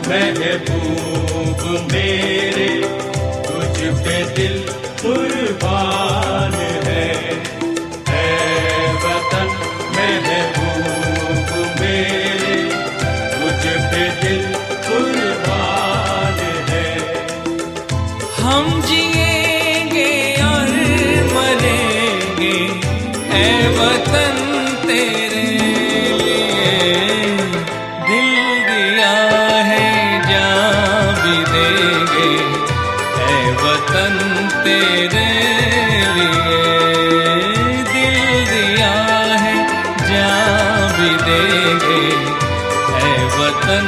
महबूब मेरे तुझ पे दिल कुर्बान है वतन महबूब मेरे तुझ पे दिल कुर्बान है। हम जिएंगे और मरेंगे ऐ वतन तेरे लिए, दिल दिया है जान भी देंगे ऐ वतन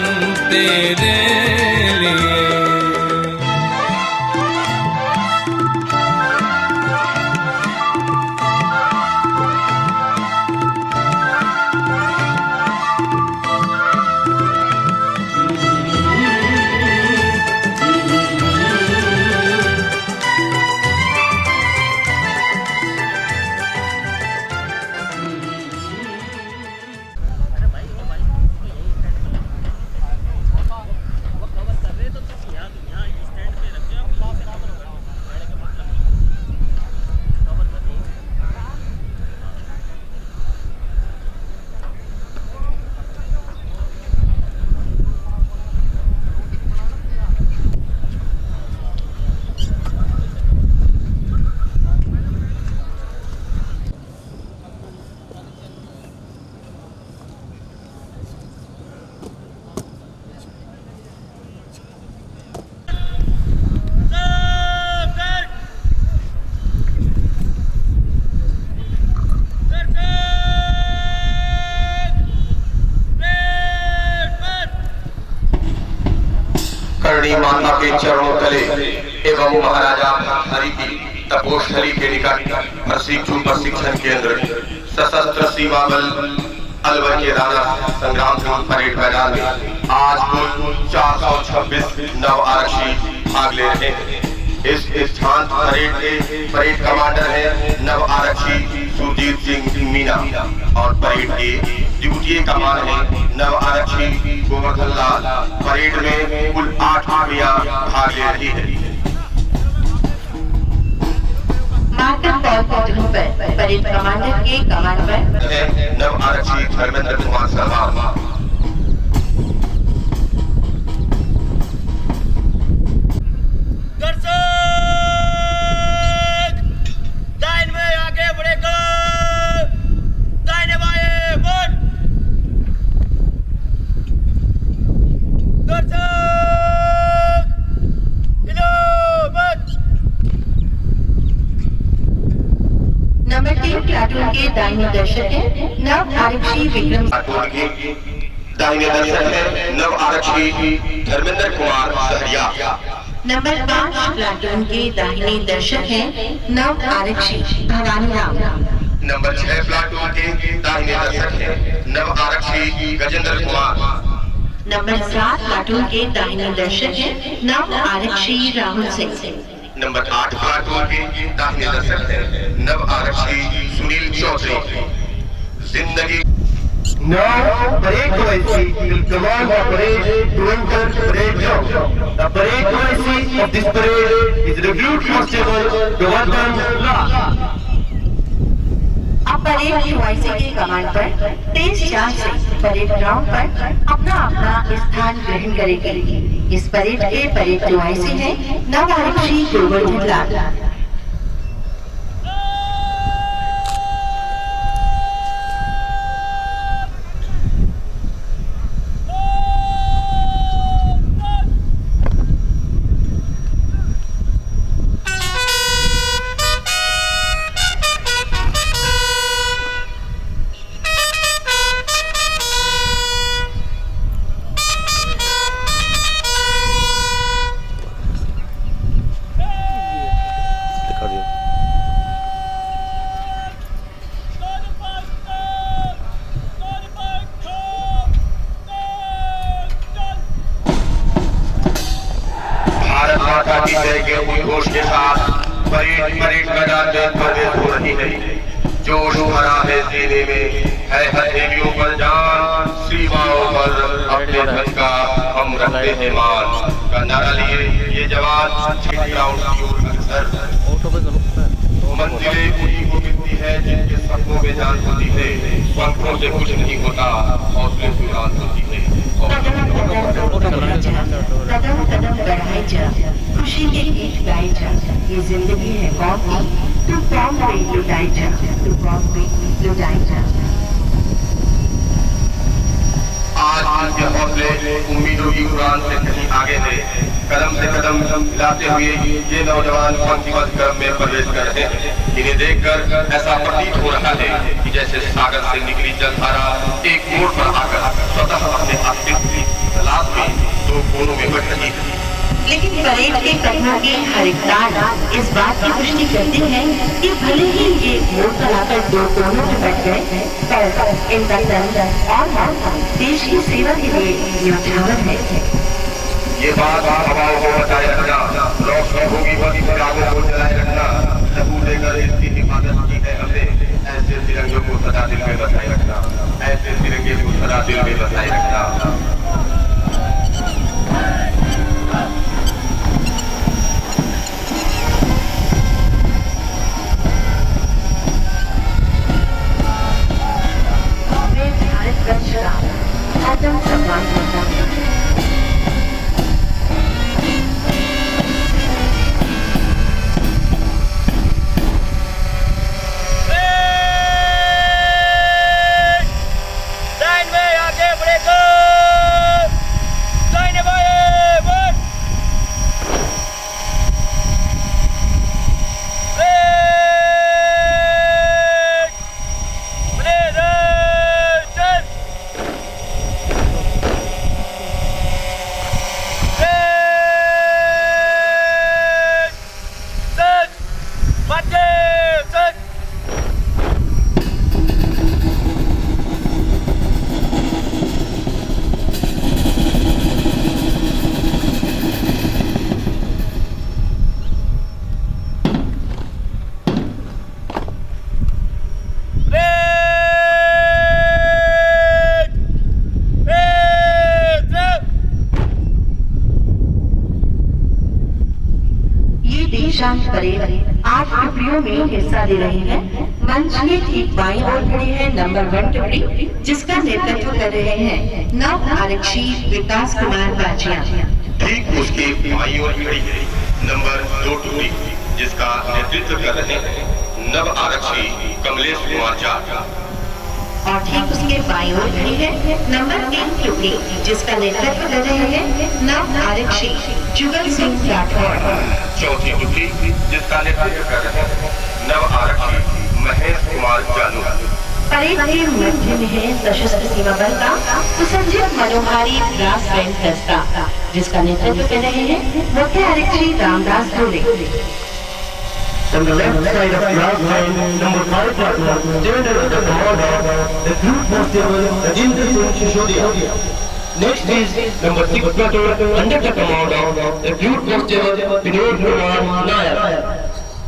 तेरे लिए। करणी माता के चरणों तले एवं महाराजा हरि की तपोस्थली के निकट प्रशिक्षु प्रशिक्षण केंद्र सशस्त्र सीमा बल अलवर के राणा संग्राम सिंह परेड मैदान में आज कुल 426 नव आरक्षी भाग ले रहे हैं। इस स्थान परेड के परेड कमांडर है नव आरक्षी सुरजीत सिंह मीना और परेड के द्वितीय कमान है नव आरक्षी गोवर्धन लाल। परेड में कुल 8 टुकड़ियां भाग ले रही है। परेड कमांडर के कमान पर नव आरक्षी धर्मेंद्र कुमार शर्मा। नंबर 3 प्लाटून के दाहिने दर्शक है नव आरक्षी विक्रम। दाहिने दर्शक है नव आरक्षी धर्मेंद्र कुमार सहरिया। नंबर 5 प्लाटून के दाहिने दर्शक है नव आरक्षी भवानी राम। नंबर 6 प्लाटून के दाहिने दर्शक है नव आरक्षी गजेंद्र कुमार। नंबर 7 प्लाटून के दाहिने दर्शक है नव आरक्षी राहुल सिंह। नंबर 8 प्लाटून के दाहिने दर्शक है नव आरक्षी सुनील चौधरी। जिंदगी Now, parade OIC will command the parade to enter parade ground. The parade OIC of this parade is Recruit Constable Govardhan Lal. अब परेड की OIC के कमांड पर तेज चाल से परेड ग्राउंड पर अपना अपना स्थान ग्रहण करेगी। इस परेड के परेड की OIC है नव आरक्षी गोवर्धन लाल। घोष के साथ परेड मैदान में प्रवेश हो रही है। जोश भरा है सीने में, है हथेलियों पर जान, सीमाओं पर अपने धन का हम रखते हैं मान का नारा लिए ये जवान ग्राउंड की ओर अग्रसर। मंजिलें उन्हीं को मिलती है जिनके सपनों में जान होती है। पंखों से कुछ नहीं होता, हौसले से जान होती है। कदम कदम बढ़ाए जा, खुशी के गीत गाए जा। ये जिंदगी है कौन की, तू कौन पे लुटाई जा, तू कौन पे लुटाई जा। आज के हौसले उम्मीदों की उड़ान से कहीं आगे है। कदम से कदम मिलाते हुए ये नौजवान पंक्तिबद्ध क्रम में प्रवेश कर रहे हैं। इन्हें देखकर ऐसा प्रतीत हो रहा है कि जैसे सागर से निकली जलधारा एक मोड़ पर आकर स्वतः अपने अस्तित्व की तलाश में दो कोनों में बढ़ रही है। लेकिन परेड के कदमों की हर एक तार इस बात की पुष्टि करती है कि भले ही ये मोड़ पर आकर दो कोनों में बैठ गए, पर इनका तन और मन देश की सेवा के लिए न्यौछावर है। ये बात हवाओं को बचाए रखना, रोशनी होगी बड़ी चिरागों को जलाए रखना, लहू देकर इसकी हिफाजत की है हमने। ऐसे तिरंगे को सदा दिल में बसाए रखना, ऐसे तिरंगे को सदा दिल में बसाए रखना। मैं भारत वंश का आत्म सम्मान करता हूँ। परेड 8 टुकड़ियों में हिस्सा ले रही है। मंच के ठीक बाईं ओर खड़ी है नंबर 1 टुकड़ी, जिसका नेतृत्व कर रहे हैं नव आरक्षी विकास कुमार बाजिया। ठीक उसके बाईं ओर खड़ी है नंबर 2 टुकड़ी, जिसका नेतृत्व कर रहे हैं नव आरक्षी कमलेश कुमार झा। और ठीक उसके बाईं ओर खड़ी है नंबर 1 टुकड़ी, जिसका नेतृत्व कर रहे हैं नव आरक्षी जुगल सिंह राठौड़। चौथी टुकड़ी, जिसका नेतृत्व कर रहे हैं नव आरक्षी महेश कुमार जानू। परेड के मध्य में है सशस्त्र सीमा बल का सुसज्जित मनोहारी ब्रास बैंड दस्ता, जिसका नेतृत्व कर रहे हैं मुख्य आरक्षी रामदास धोले। On the left side of brass band, number 5 platoon, stand under the command of the Group Constable Rajinder Singh Shishodia. Next is number 6 platoon, under the command of the Group Constable Vinod Kumar Nair.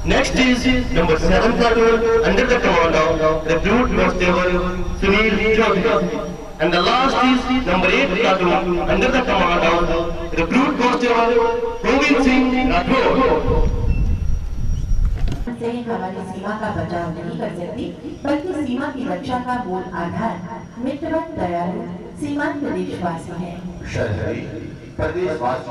Next is number 7 platoon, under the command of the Group Constable Sunil Chaudhary. And the last is number 8 platoon, under the command of the Group Constable Govind Singh Rathore. से हमारी सीमा का बचाव नहीं कर सकती, बल्कि सीमा की रक्षा का मूल आधार मित्रवत दयालु सीमांत देशवासी हैं। शहरी प्रदेशवासी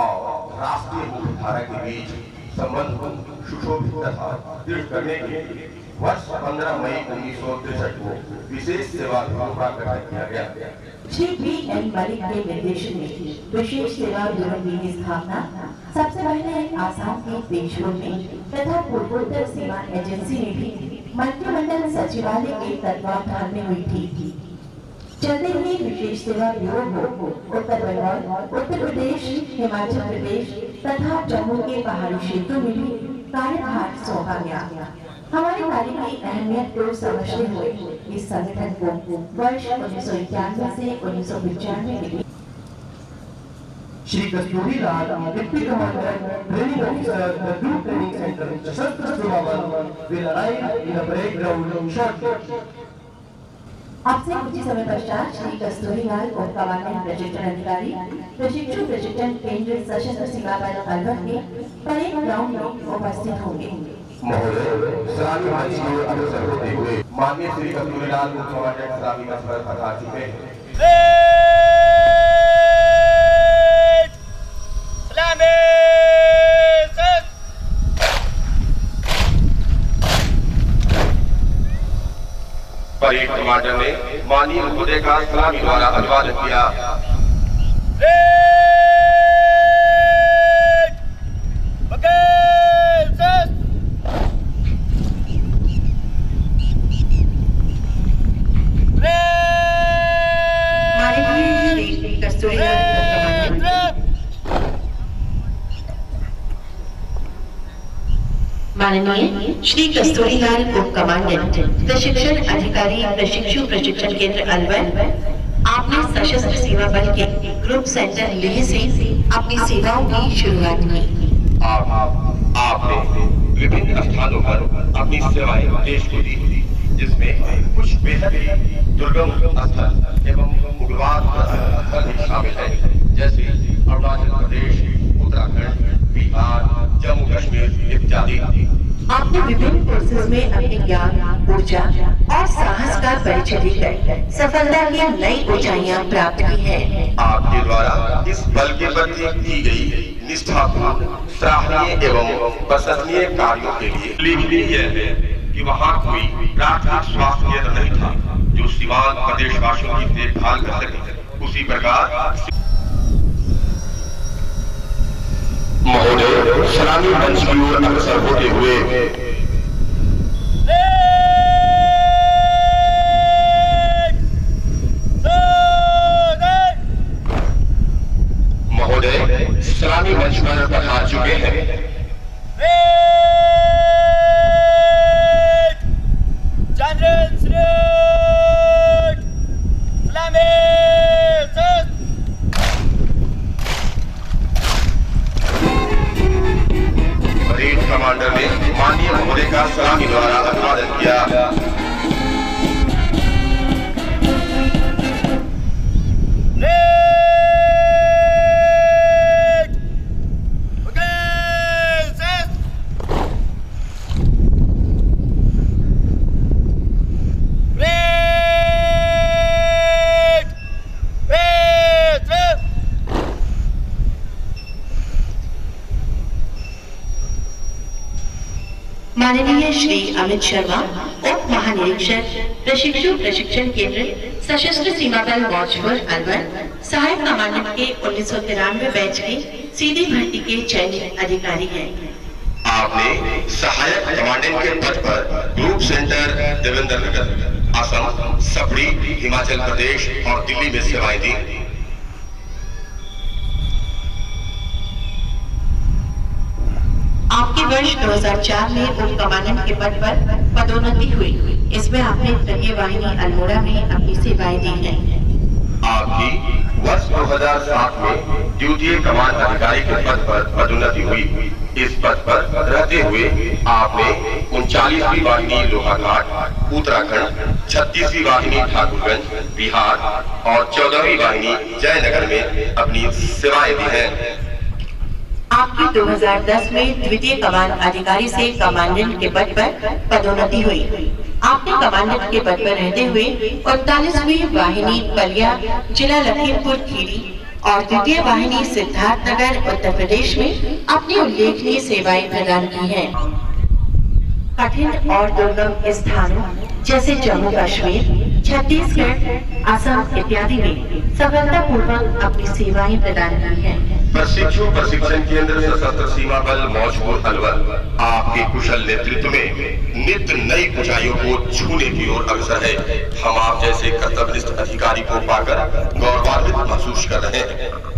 और राष्ट्रीय मुख्यधारा के बीच संबंध को सुशोभित तथा दृढ़ करने के लिए वर्ष 15 मई 1963 को विशेष सेवा ब्यूरो का गठन किया गया। श्री B.N. मलिक के निर्देशन में विशेष सेवा ब्यूरो की स्थापना सबसे पहले आसाम के पेशवर में तथा पूर्वोत्तर सीमा एजेंसी में भी मंत्रिमंडल सचिवालय के तत्वावधान में हुई थी। चलते ही विशेष सेवा ब्यूरो को उत्तर बंगाल, उत्तर प्रदेश, हिमाचल प्रदेश तथा जम्मू के पहाड़ी क्षेत्रों में भी कार्यभार सौंपा गया। हमारे कार्य की अहमियत को समझते हुए इस संगठन को वर्ष 1991 से 1995 के Shri Kasturi Lal, deputy commander, training officer, the group training centre, Sashastra Seema बल, will arrive in a parade ground shortly. आपसे कुछ समय पश्चात श्री कस्तूरी लाल और कमांडेंट प्रशिक्षण अधिकारी प्रशिक्षु प्रशिक्षण केंद्र सशस्त्र सीमा बल अलवर के परेड ग्राउंड में उपस्थित होंगे। महोदय, सलामी मंच को अग्रसर होते हुए माननीय श्री कस्तूरीलाल मुख्य कमांडेंट सलामी मंच पर पधार चुके हैं। परेड कमांडर ने माननीय महोदय का सलामी द्वारा अभिवादन किया। माननीय श्री कस्तूरीलाल उप कमांडेंट प्रशिक्षण अधिकारी प्रशिक्षु प्रशिक्षण केंद्र अलवर, आपने सशस्त्र सीमा बल के ग्रुप सेंटर लेह से अपनी सेवाओं की शुरुआत की। आपने विभिन्न स्थानों पर अपनी सेवाएं देश को दी, जिसमें कुछ बेहद ही दुर्गम स्थल एवं उग्रवाद स्थल भी शामिल है, जैसे अरुणाचल प्रदेश, उत्तराखंड, बिहार, जम्मू कश्मीर इत्यादि। आपने विभिन्न कोर्सेज में अपने ज्ञान, ऊर्जा और साहस का परिचय देकर सफलता की नई ऊंचाइयां प्राप्त की हैं। आपके द्वारा इस बल के प्रति की गई निष्ठापूर्ण, सराहनीय एवं प्रशंसनीय कार्यों के लिए उल्लेखनीय यह है कि वहाँ कोई प्राथमिक स्वास्थ्य केंद्र नहीं था जो सीमांत प्रदेशवासियों की देखभाल कर सके। उसी प्रकार महोदय सलामी मंच की ओर अग्रसर होते हुए महोदय सलामी मंच पर पधार चुके हैं। कमांडर ने माननीय महोदय का सलामी द्वारा अभिवादन किया। माननीय श्री अमित शर्मा, उप महानिरीक्षक प्रशिक्षु प्रशिक्षण केंद्र सशस्त्र सीमा बल मौजपुर अलवर, सहायक कमांडेंट के 1993 बैच के सीधी भर्ती के चयनित अधिकारी हैं। आपने सहायक कमांडेंट के पद पर ग्रुप सेंटर देवेंद्र नगर, असम, सफरी, हिमाचल प्रदेश और दिल्ली में सेवाएं दी। आपके वर्ष 2004 में उप कमांडेंट के पद पर पदोन्नति हुई। इसमें आपने तृतीय वाहिनी अल्मोड़ा में अपनी सेवाएं दी हैं। आपकी वर्ष 2007 में द्वितीय कमान अधिकारी के पद पर पदोन्नति हुई। इस पद पर रहते हुए आपने 39वीं वाहिनी लोहाघाट, उत्तराखंड, 36वीं वाहिनी ठाकुरगंज, बिहार और 14वीं वाहिनी जयनगर में अपनी सेवाएं दी हैं। आपकी 2010 में द्वितीय कमान अधिकारी से कमांडेंट के पद पर पदोन्नति हुई। आपने कमांडेंट के पद पर रहते हुए 39वीं वाहिनी पलिया, जिला लखीमपुर खीरी और द्वितीय वाहिनी सिद्धार्थनगर, उत्तर प्रदेश में अपनी उल्लेखनीय सेवाएं प्रदान की हैं। कठिन और दुर्गम स्थानों जैसे जम्मू कश्मीर, छत्तीसगढ़, असम इत्यादि में सफलतापूर्वक अपनी सेवाएं प्रदान की हैं। प्रशिक्षु प्रशिक्षण केंद्र सशस्त्र सीमा बल मौजपुर अलवर आपके कुशल नेतृत्व में नित्य नई ऊंचाइयों को छूने की ओर अग्रसर है। हम आप जैसे कर्तव्यनिष्ठ अधिकारी को पाकर गौरवान्वित महसूस कर रहे हैं।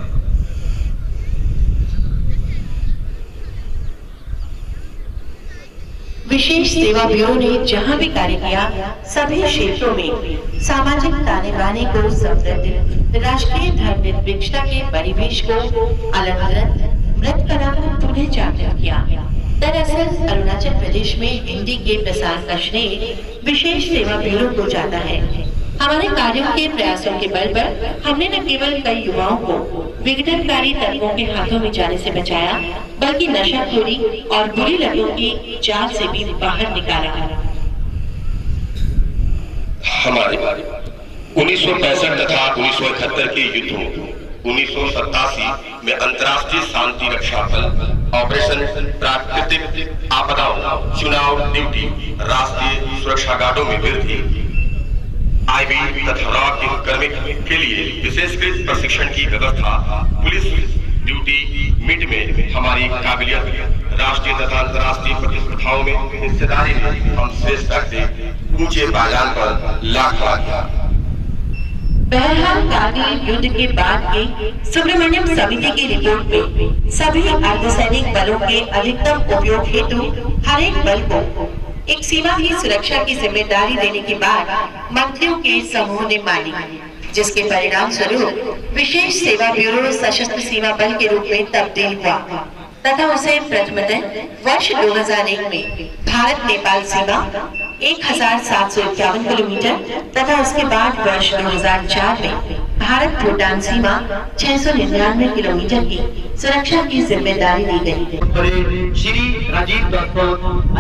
विशेष सेवा ब्यूरो ने जहां भी कार्य किया, सभी क्षेत्रों में सामाजिक ताने बाने को समृद्ध, राष्ट्रीय धर्मनिरपेक्षता के परिवेश को अलग-अलग मृत कला को पुनः जागृत किया। दरअसल अरुणाचल प्रदेश में हिंदी के प्रसार का श्रेय विशेष सेवा ब्यूरो को जाता है। हमारे कार्यों के प्रयासों के बल पर हमने न केवल कई युवाओं को विघटनकारी तत्वों के हाथों में जाने से बचाया, बल्कि नशाखोरी और बुरी लतों की जाल से भी बाहर निकाला। हमारे 1965 तथा 1971 के युद्धों, 1987 में अंतर्राष्ट्रीय शांति रक्षा बल, ऑपरेशन प्राकृतिक आपदाओं, चुनाव ड्यूटी, राष्ट्रीय सुरक्षा गार्डों में वृद्धि, IB तथा रॉ के कर्मिक के लिए विशेषकृत प्रशिक्षण की व्यवस्था, पुलिस ड्यूटी मीट में हमारी काबिलियत राष्ट्रीय तथा अंतर्राष्ट्रीय प्रतिस्पर्धाओं में हिस्सेदारी में हम श्रेष्ठता से ऊंचे पायदान पर लाख बहरहाल कारगिल युद्ध के बाद की सुब्रमण्यम समिति की रिपोर्ट में सभी अर्धसैनिक बलों के अधिकतम उपयोग हेतु हर एक बल को एक सीमा की सुरक्षा की जिम्मेदारी देने के बाद मंत्रियों के समूह ने मानी, जिसके परिणाम स्वरूप विशेष सेवा ब्यूरो सशस्त्र सीमा बल के रूप में तब्दील हुआ तथा उसे प्रथमतः वर्ष 2001 में भारत नेपाल सीमा 1751 किलोमीटर तथा उसके बाद वर्ष 2004 में भारत भूटान सीमा 699 किलोमीटर की सुरक्षा की जिम्मेदारी दी गई। Shri Rajeev Rathore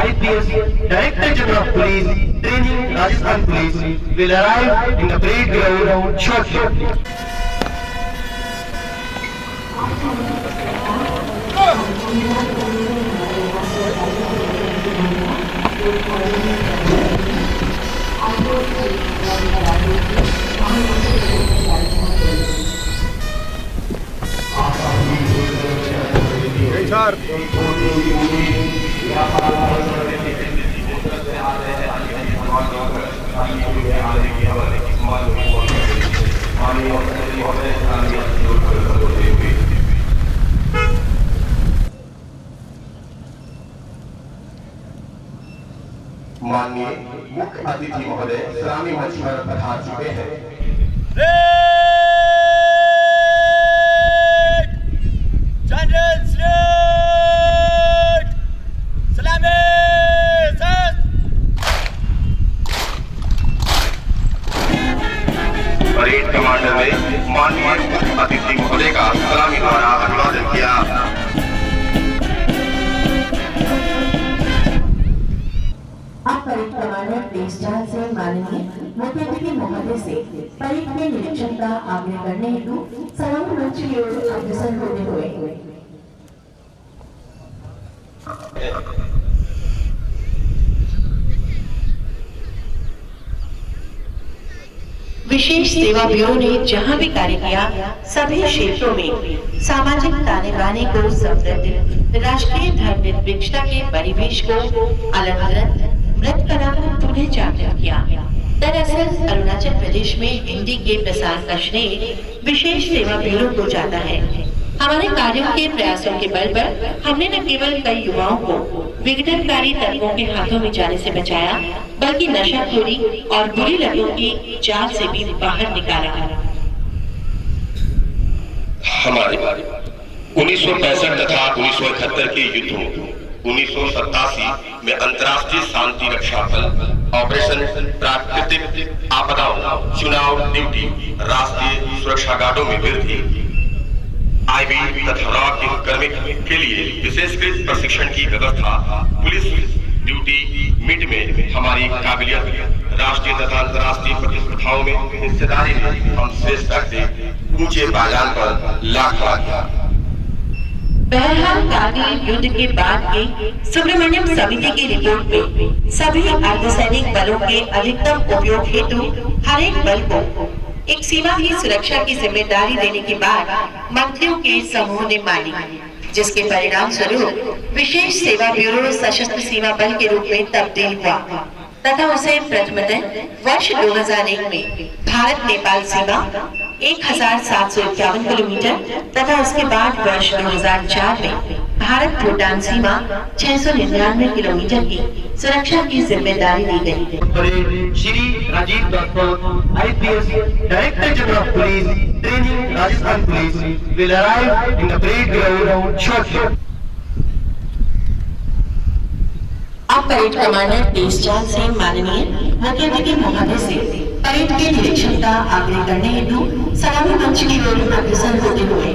IPS director general of police training Rajasthan police will arrive in the parade ground shortly. माननीय मुख्य अतिथि महोदय सलामी मंच पर पधार चुके हैं। परेड कमांडर ने माननीय मुख्य अतिथि महोदय का सलामी द्वारा अभिवादन किया। अब परेड कमांडर देशजान से माननीय मुख्य अतिथि महोदय से परेड के निरीक्षण का आग्रह करने हेतु सलामी मंच की ओर अग्रसर होते हुए विशेष सेवा ब्यूरो ने जहां भी कार्य किया सभी क्षेत्रों में सामाजिक ताने बाने को समृद्ध राष्ट्रीय धर्मनिरपेक्षता के परिवेश को अलग-अलग मृत कराकर पुनः जागृत किया। दरअसल अरुणाचल प्रदेश में हिंदी के प्रसार का श्रेय विशेष सेवा ब्यूरो को जाता है। हमारे कार्यों के प्रयासों के बल पर हमने न केवल कई युवाओं को विघटनकारी तत्वों के हाथों में जाने से बचाया, बल्कि नशाखोरी और बुरी लतों की जाल से भी बाहर निकाला। हमारे 1965 तथा 1971 के युद्धों 1987 में अंतर्राष्ट्रीय शांति रक्षा बल ऑपरेशन प्राकृतिक आपदाओं चुनाव ड्यूटी राष्ट्रीय सुरक्षा गार्डों में वृद्धि IB तथा रॉ के कर्मिक के लिए विशेषकृत प्रशिक्षण की व्यवस्था पुलिस ड्यूटी मीट में हमारी काबिलियत राष्ट्रीय तथा अंतर्राष्ट्रीय प्रतिस्पर्धाओं में हिस्सेदारी में हम श्रेष्ठता से ऊंचे पायदान पर लाख बहरहाल कारगिल युद्ध के बाद की सुब्रमण्यम समिति की रिपोर्ट में सभी अर्धसैनिक बलों के अधिकतम उपयोग हेतु हर एक बल को एक सीमा की सुरक्षा की जिम्मेदारी देने के बाद मंत्रियों के समूह ने मानी, जिसके परिणाम स्वरूप विशेष सेवा ब्यूरो सशस्त्र सीमा बल के रूप में तब्दील हुआ तथा उसे प्रथमतः वर्ष 2001 में भारत नेपाल सीमा 1751 किलोमीटर तथा उसके बाद वर्ष 2004 में भारत भूटान सीमा 699 किलोमीटर की सुरक्षा की जिम्मेदारी दी गई। Shri Rajeev Rathore IPS director general of police training Rajasthan police will arrive in the parade ground shortly. अब परेड कमांडर देशजान से माननीय मुख्य अतिथि महोदय से परेड के निरीक्षण का आग्रह करने हेतु सलामी मंच की ओर अग्रसर होते हुए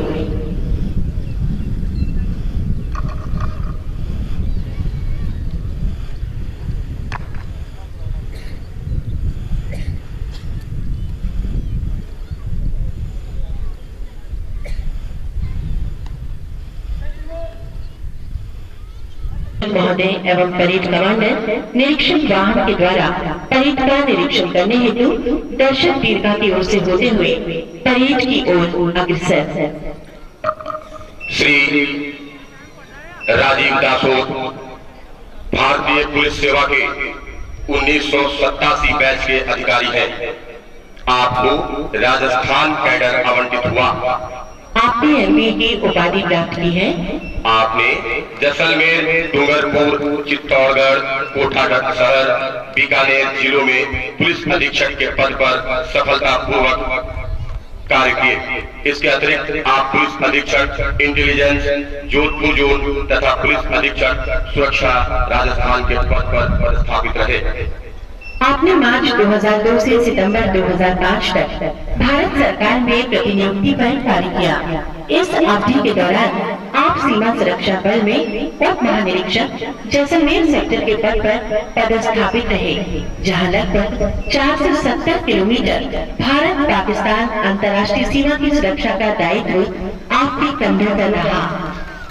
महोदय एवं परेड कमांडर निरीक्षण वाहन के द्वारा परेड का निरीक्षण करने हेतु दर्शक दीर्घा की ओर से होते हुए परेड की ओर अग्रसर। श्री राजीव दासोद भारतीय पुलिस सेवा के 1987 बैच के अधिकारी हैं। आपको राजस्थान कैडर आवंटित हुआ। आपने एमपी की उपाधि प्राप्त की है। आपने जैसलमेर, डूंगरपुर, चित्तौड़गढ़, कोठागढ़ शहर, बीकानेर जिलों में पुलिस अधीक्षक के पद पर सफलतापूर्वक कार्य किए। इसके अतिरिक्त आप पुलिस अधीक्षक इंटेलिजेंस जोधपुर जोन तथा पुलिस अधीक्षक सुरक्षा राजस्थान के पद पर पदस्थापित रहे। आपने मार्च 2002 से सितंबर 2005 तक भारत सरकार में प्रतिनियुक्ति पर कार्य किया। इस अवधि के दौरान आप सीमा सुरक्षा बल में उप महानिरीक्षक जैसलमेर सेक्टर के पद पर पदस्थापित रहे, जहां लगभग 470 किलोमीटर भारत पाकिस्तान अंतर्राष्ट्रीय सीमा की सुरक्षा का दायित्व आपके कंधों पर रहा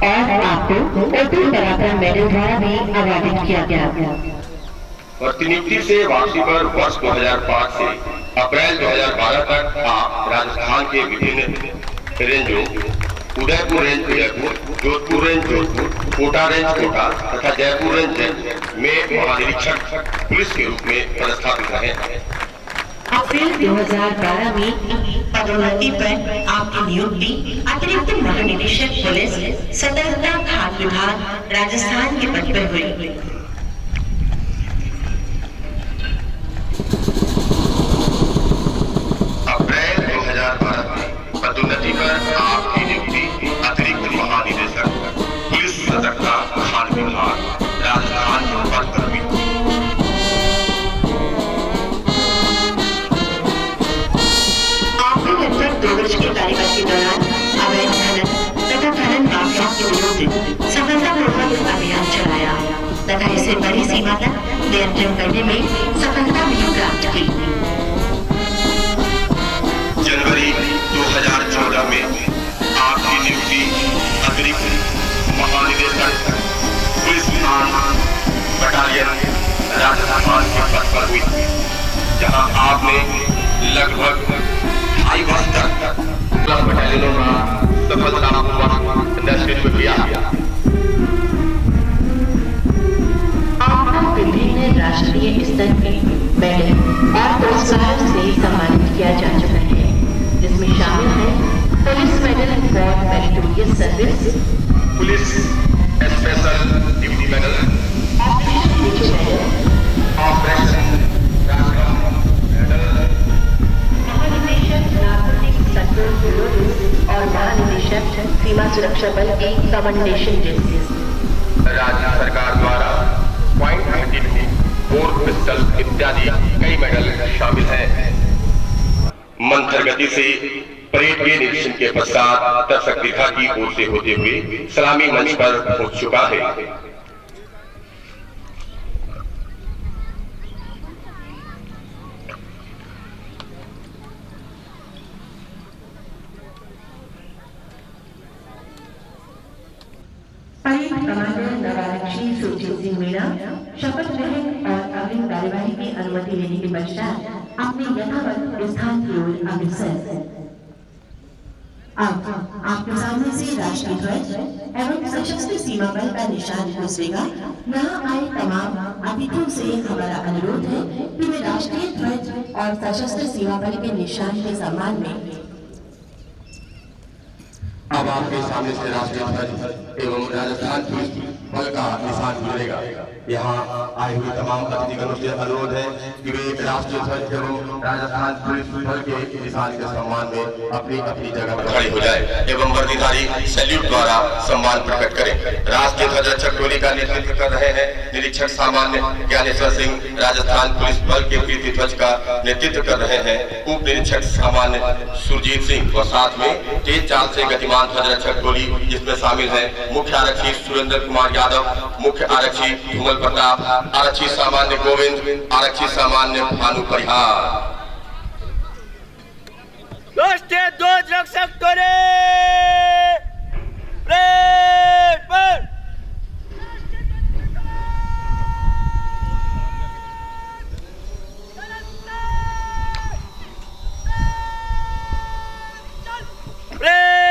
और आपको अतुल पराक्रम मेडल द्वारा भी अवार्डित किया गया। प्रतिनियुक्ति से वापसी पर वर्ष 2005 से अप्रैल 2012 तक आप राजस्थान के विभिन्न रेंजों Udaipur range Udaipur, Jodhpur range Jodhpur, Kota range Kota तथा जयपुर रेंज में महानिरीक्षक पुलिस के रूप में पदस्थापित रहे। अप्रैल 2012 में पदोन्नति पर आपकी नियुक्ति अतिरिक्त महानिदेशक पुलिस सतर्कता खान विभाग राजस्थान के पद पर हुई। अप्रैल 2012 में पदोन्नति पर आपकी नियुक्ति अतिरिक्त महानिदेशक पुलिस सतर्कता खान विभाग राजस्थान के पद पर हुई। आपने लगभग 2 वर्ष के कार्यकाल के दौरान अवैध खनन तथा खनन माफिया के विरुद्ध सफलतापूर्वक अभियान चलाया तथा इसे बड़ी सीमा तक नियंत्रण करने में सफलता भी प्राप्त की। जनवरी 2014 में आपकी नियुक्ति अतिरिक्त महानिदेशक पुलिस बटालियन राजस्थान के पद पर हुई, जहां आपने लगभग 2.5 वर्ष तक बटालियनों का सफलतापूर्वक नेतृत्व किया। आपको विभिन्न राष्ट्रीय स्तर के मेडल और पुरस्कार से सम्मानित किया जा चुका है, जिसमें शामिल है police medal for meritorious service, police special duty medal, operation Vijay medal, operation medal, महानिदेशक नार्कोटिक्स कंट्रोल ब्यूरो और महानिदेशक सीमा सुरक्षा बल की कमांडेशन डिस्ट्रिक्ट। राज्य सरकार द्वारा .22 बोर पिस्टल इत्यादि कई मेडल शामिल हैं। मंथर गति से परेड के निरीक्षण के पश्चात दर्शक दीर्घा की ओर से होते हुए सलामी मंच पर पहुंच चुका है। परेड कमांडर नवारक्षी सुरजीत सिंह मीणा शपथ ग्रहण और अग्रिम कार्यवाही की अनुमति लेने के पश्चात अपने यथावत स्थान की ओर अग्रसर। अब आपके सामने से राष्ट्रीय ध्वज एवं सशस्त्र सीमा बल का निशान गुजरेगा। यहाँ आए तमाम अतिथियों से हमारा अनुरोध है कि वे राष्ट्रीय ध्वज और सशस्त्र सीमा बल के निशान के सम्मान में अब आपके सामने से राष्ट्रीय ध्वज एवं राजस्थान पुलिस बल का निशान गुजरेगा। यहाँ आए हुए तमाम अतिथिगणों से अनुरोध है कि वे राष्ट्रीय ध्वज एवं राजस्थान पुलिस बल के निशान के सम्मान में अपनी अपनी जगह पर खड़े हो जाए एवं वर्दीधारी सैल्यूट द्वारा सम्मान प्रकट करें। राष्ट्रीय ध्वज रक्षक टोली का नेतृत्व कर रहे हैं निरीक्षक सामान्य ज्ञानेश्वर सिंह। राजस्थान पुलिस बल के कीर्ति ध्वज का नेतृत्व कर रहे हैं उप निरीक्षक सामान्य सुरजीत सिंह और साथ में तेज चाल से गतिमान ध्वज रक्षक टोली, जिसमें शामिल है मुख्य आरक्षी सुरेंद्र कुमार यादव, मुख्य आरक्षी धूमल प्रताप, आरक्षी सामान्य गोविंद, आरक्षी सामान्य भानु परिहार। राष्ट्रीय ध्वज रक्षक टोली परेड पर परेड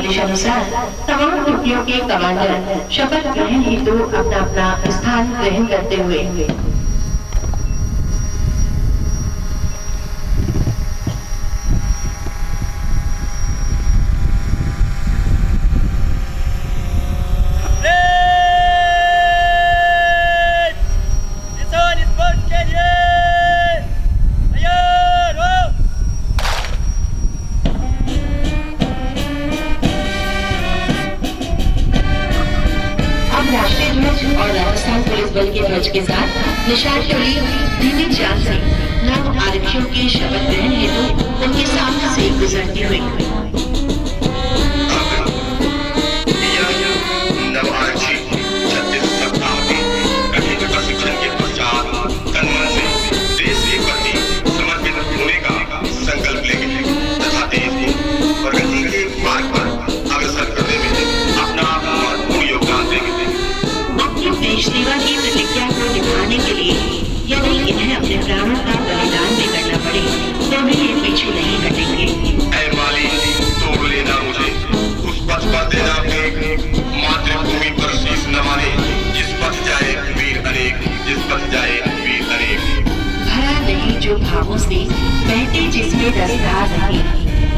आदेशानुसार तमाम टुकड़ियों के कमांडर शपथ ग्रहण हेतु अपना अपना स्थान ग्रहण करते हुए के साथ निशान टोली धीमी चाल से नव आरक्षियों के शपथ ग्रहण हेतु उनके सामने से गुजरती हुई नव आरक्षी 36 सप्ताह के कठिन प्रशिक्षण के पश्चात तन्मन से देश के प्रति समर्पित होने का संकल्प लेंगे तथा देश को प्रगति के मार्ग पर अग्रसर करने में अपना महत्वपूर्ण योगदान देंगे। अपनी देश सेवा की प्रतिज्ञा को निभाने के लिए यदि इन्हें अपने प्राणों का बलिदान भी करना पड़े तो भी ये पीछे नहीं हटेंगे। ऐ माली, तोड़ लेना मुझे, उस पथ पर देना फेंक, मातृभूमि पर शीश नवाने, जिस पथ जाए वीर अनेक, जिस पथ जाए वीर अनेक। भरा नहीं जो भावों से बहती जिसमें रसधार नहीं,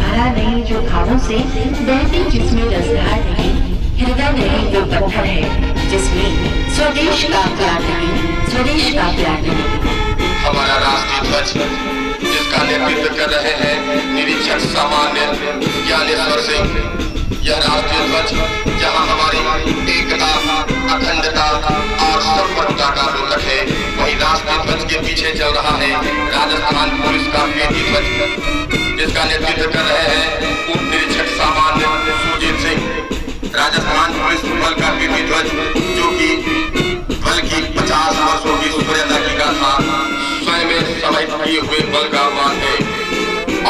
भरा नहीं जो भावों से बहती जिसमें रसधार नहीं, हृदय नहीं वो पत्थर है जिसमें स्वदेश का प्यार नहीं, स्वदेश का प्यार नहीं। हमारा राष्ट्रीय ध्वज जिसका नेतृत्व कर रहे हैं निरीक्षक सामान्य ज्ञानेश्वर सिंह, यह राष्ट्रीय ध्वज जहां हमारी एकता, अखंडता और संप्रभुता का द्योतक है, वही राष्ट्रीय ध्वज के पीछे चल रहा है राजस्थान पुलिस का पेटी ध्वज जिसका नेतृत्व कर रहे हैं उप निरीक्षक सामान्य सुरजीत सिंह। राजस्थान पुलिस बल का पेटी ध्वज जो कि बल की 50 वर्षों की सूर्यता की गाथा स्वयं में समाहित किए हुए बल का मान है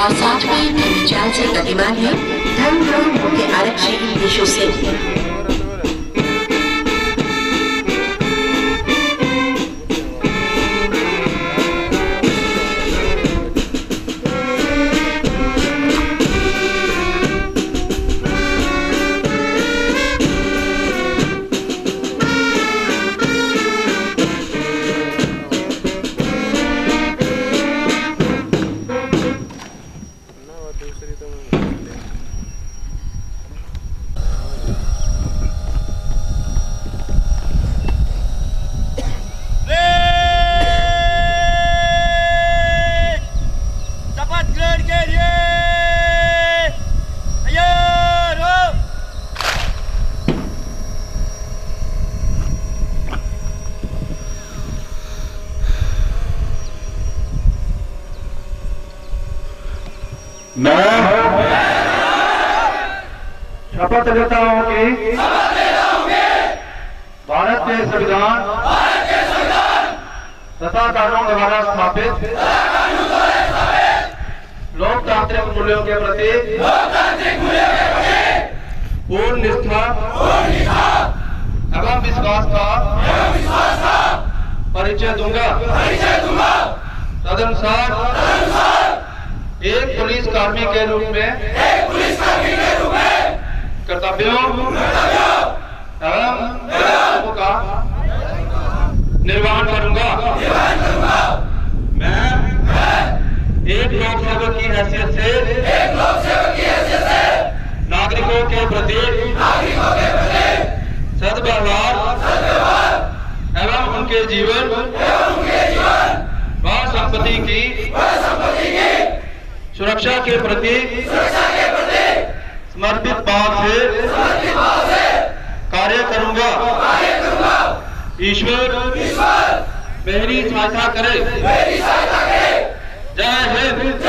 और साथ में धीमी चाल से गतिमान है धर्मद्रोह के आरक्षी विशु सिंह। शपथ लेता हूं कि भारत के संविधान तथा कानून द्वारा स्थापित लोकतांत्रिक मूल्यों के प्रति पूर्ण निष्ठा एवं विश्वास का परिचय दूंगा। तदनुसार एक पुलिस कर्मी के रूप में कर्तव्यों एवं कर्तव्यों का निर्वहन करूंगा। मैं एक लोक सेवक की हैसियत से नागरिकों के प्रति सद्व्यवहार एवं उनके जीवन व संपत्ति की सुरक्षा के प्रति समर्पित भाव से कार्य करूंगा। ईश्वर मेरी सहायता करे। जय हिंद।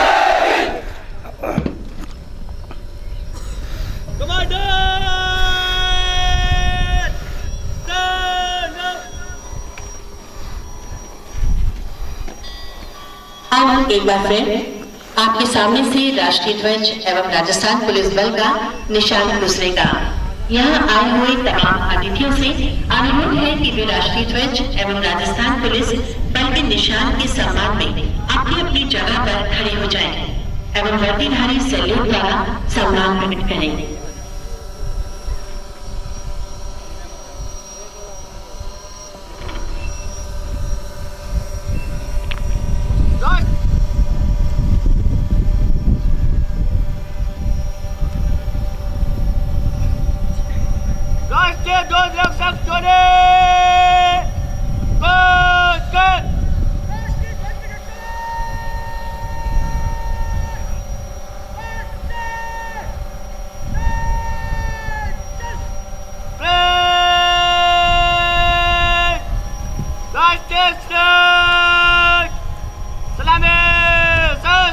अब एक बार फिर आपके सामने से राष्ट्रीय ध्वज एवं राजस्थान पुलिस बल का निशान दूसरे का यहाँ आए हुए तमाम अतिथियों से अनुरोध है कि वे राष्ट्रीय ध्वज एवं राजस्थान पुलिस बल के निशान के सम्मान में अपनी अपनी जगह पर खड़े हो जाएं एवं वर्दीधारी सैल्यूट द्वारा सम्मान प्रकट करें। फर्स्ट स्टार्ट सलामी सर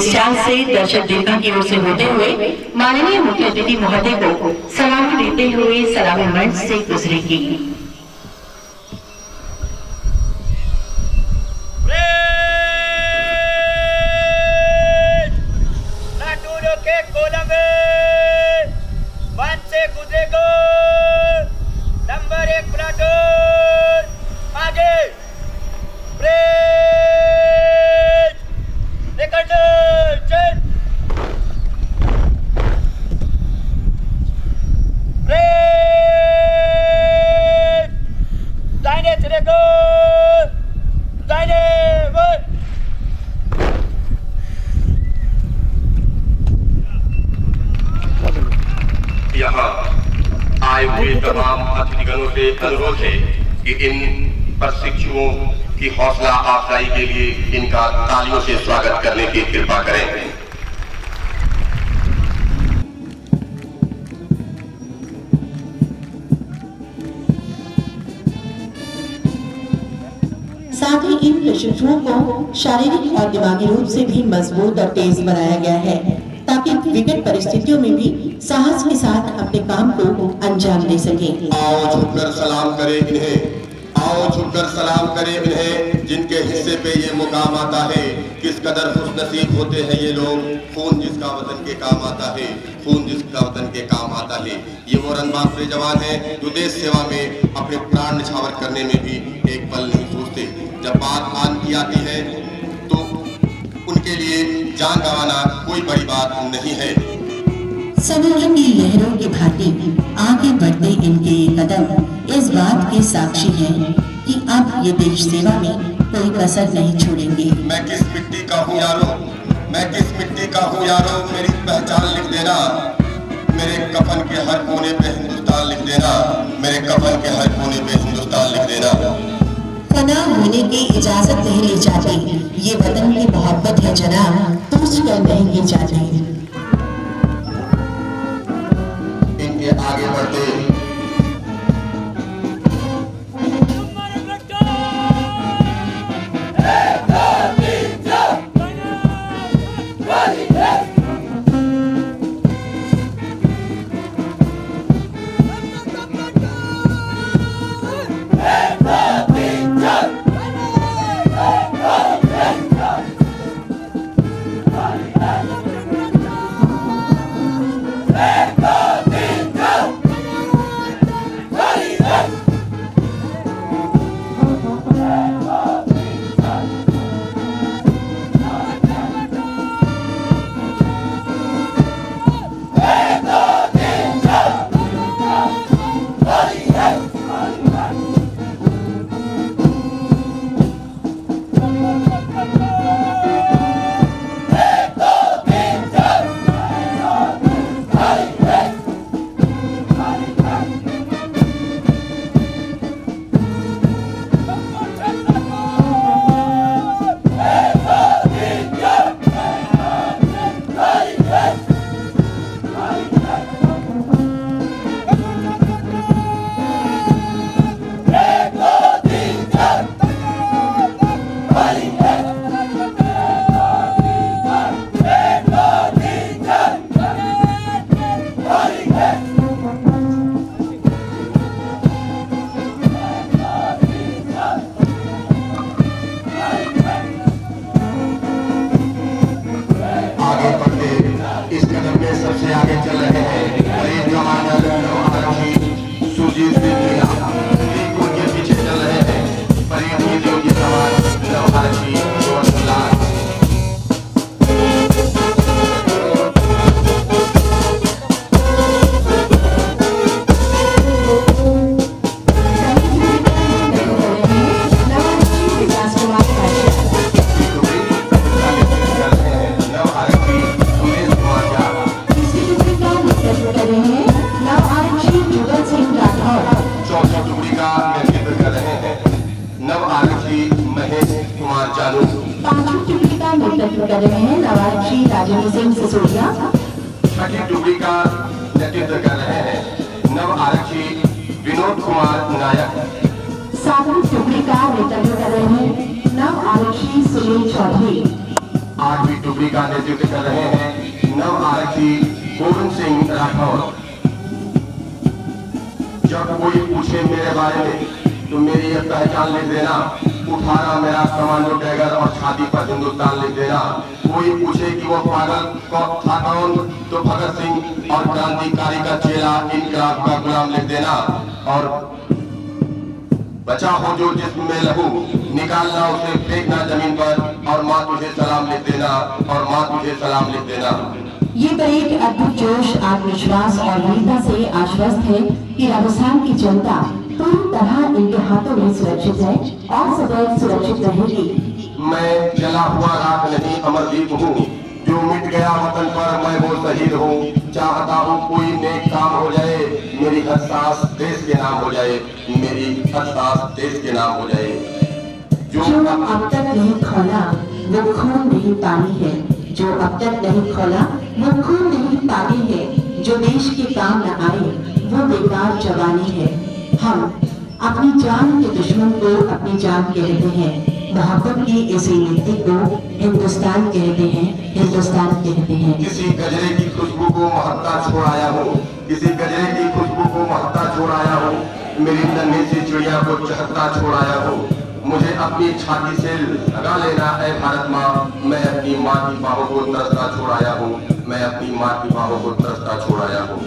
स्टार से दर्शक दीर्घा की ओर से होते हुए माननीय मुख्य अतिथि महोदय को सलामी देते हुए सलामी मंच से गुजरेगी। प्लाटूनों के कॉलम में मंच से गुजरेगा नंबर 1 प्लाटून आगे यहाँ आए हुए तमाम अतिथिगणों से अनुरोध है कि इन प्रशिक्षुओं की हौसला अफजाई के लिए इनका तालियों से स्वागत करने की कृपा करें। साथ ही इन प्रशिक्षुओं को शारीरिक और दिमागी रूप से भी मजबूत और तेज बनाया गया है ताकि विकट परिस्थितियों में भी साहस के साथ अपने काम को अंजाम दे सके। आओ झुककर सलाम करें इन्हें, आओ झुककर सलाम करें इन्हें जिनके हिस्से पे ये मुकाम आता है। किस कदर खुशनसीब होते हैं ये लोग, खून जिसका वतन के काम आता है, खून जिसका वतन के काम आता है। ये वो रंगबाज जवान हैं जो देश सेवा में अपने प्राण न्यौछावर करने में भी एक पल नहीं सोचते। जब बात आन की आती है तो उनके लिए जान गंवाना कोई बड़ी बात नहीं है। समुद्र की लहरों की भांति आगे बढ़ते इनके कदम इस बात के साक्षी हैं कि अब ये देश सेवा में कोई कसर नहीं छोड़ेंगे। मैं किस मिट्टी का हूँ यारो, मैं किस मिट्टी का हूँ यारो, मेरी पहचान लिख देना, मेरे कफन के हर कोने पे हिंदुस्तान लिख देना, मेरे कफन के हर कोने पे हिंदुस्तान लिख देना। फना होने की इजाजत नहीं ली जाती, ये वतन की मोहब्बत है जनाब, पूछ कर नहीं की जाती। इनके आगे बढ़ते पांचवी टुकड़ी का नेतृत्व कर रहे हैं नवाब श्री राजेंद्र सिंह सिसोदिया। छठी टुकड़ी का नेतृत्व कर रहे हैं नव आरक्षी विनोद कुमार नायक। सातवीं टुकड़ी का नेतृत्व कर रहे हैं नव आरक्षी सुनील चौधरी। आठवीं टुकड़ी का नेतृत्व कर रहे हैं नव आरक्षी गोविंद सिंह राठौर। जब कोई पूछे मेरे बारे में तो मेरी यह पहचान लिख देना, उठाना मेरा कमांडो टैगर और छाती पर हिंदुस्तान लिख देना। कोई पूछे कि वो पागल था कौन तो भगत सिंह और क्रांतिकारी का चेला इनकलाब का गुलाम लिख देना। और बचा हो जो जिस्म में लहू निकालना उसे फेंकना जमीन पर और माँ तुझे सलाम लिख देना और माँ तुझे सलाम लिख देना। ये परेड अद्भुत जोश, आत्मविश्वास और वीरता से आश्वस्त है कि राजस्थान की जनता पूरी तरह इनके हाथों में सुरक्षित है और सदैव सुरक्षित रहेगी। मैं जला हुआ राख नहीं अमरदीप हूँ, जो मिट गया वतन पर मैं वो शहीद हूँ। चाहता हूँ कोई नेक काम हो जाए, मेरी हर सांस देश के नाम हो जाए, मेरी हर सांस देश के नाम हो जाए। जो अब तक नहीं खोला वो खून नहीं पानी है, जो अब तक नहीं खोला वो खून नहीं पानी है। जो देश के काम न आए वो बेकार जवानी है। हम अपनी जान के दुश्मन को अपनी जान कहते हैं। मोहब्बत की इसी नीति को हिंदुस्तान कहते हैं, हिंदुस्तान कहते हैं। किसी गजरे की खुशबू को महत्ता छोड़ाया हूँ, किसी गजरे की खुशबू को महत्ता छोड़ाया हूँ, मेरी नन्ही सी चिड़िया को चहकता छोड़ाया हूँ। मुझे अपनी छाती से लगा लेना है भारत माँ, मैं अपनी माँ की बाहों को तरसता छोड़ाया हूँ, मैं अपनी माँ की बाहों को तरसता छोड़ाया हूँ।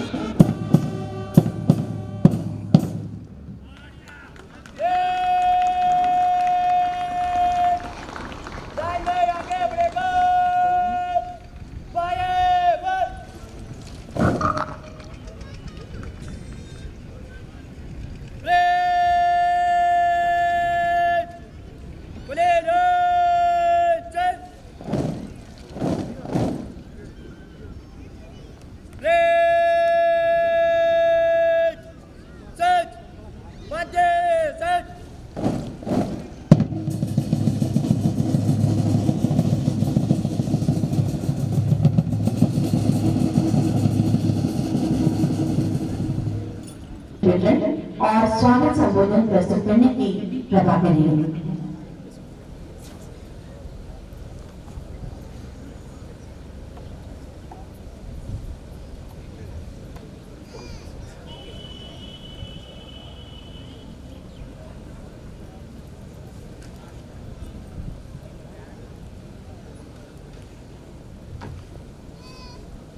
और स्वागत संबोधन प्रस्तुत करने की कृपा करेंगे।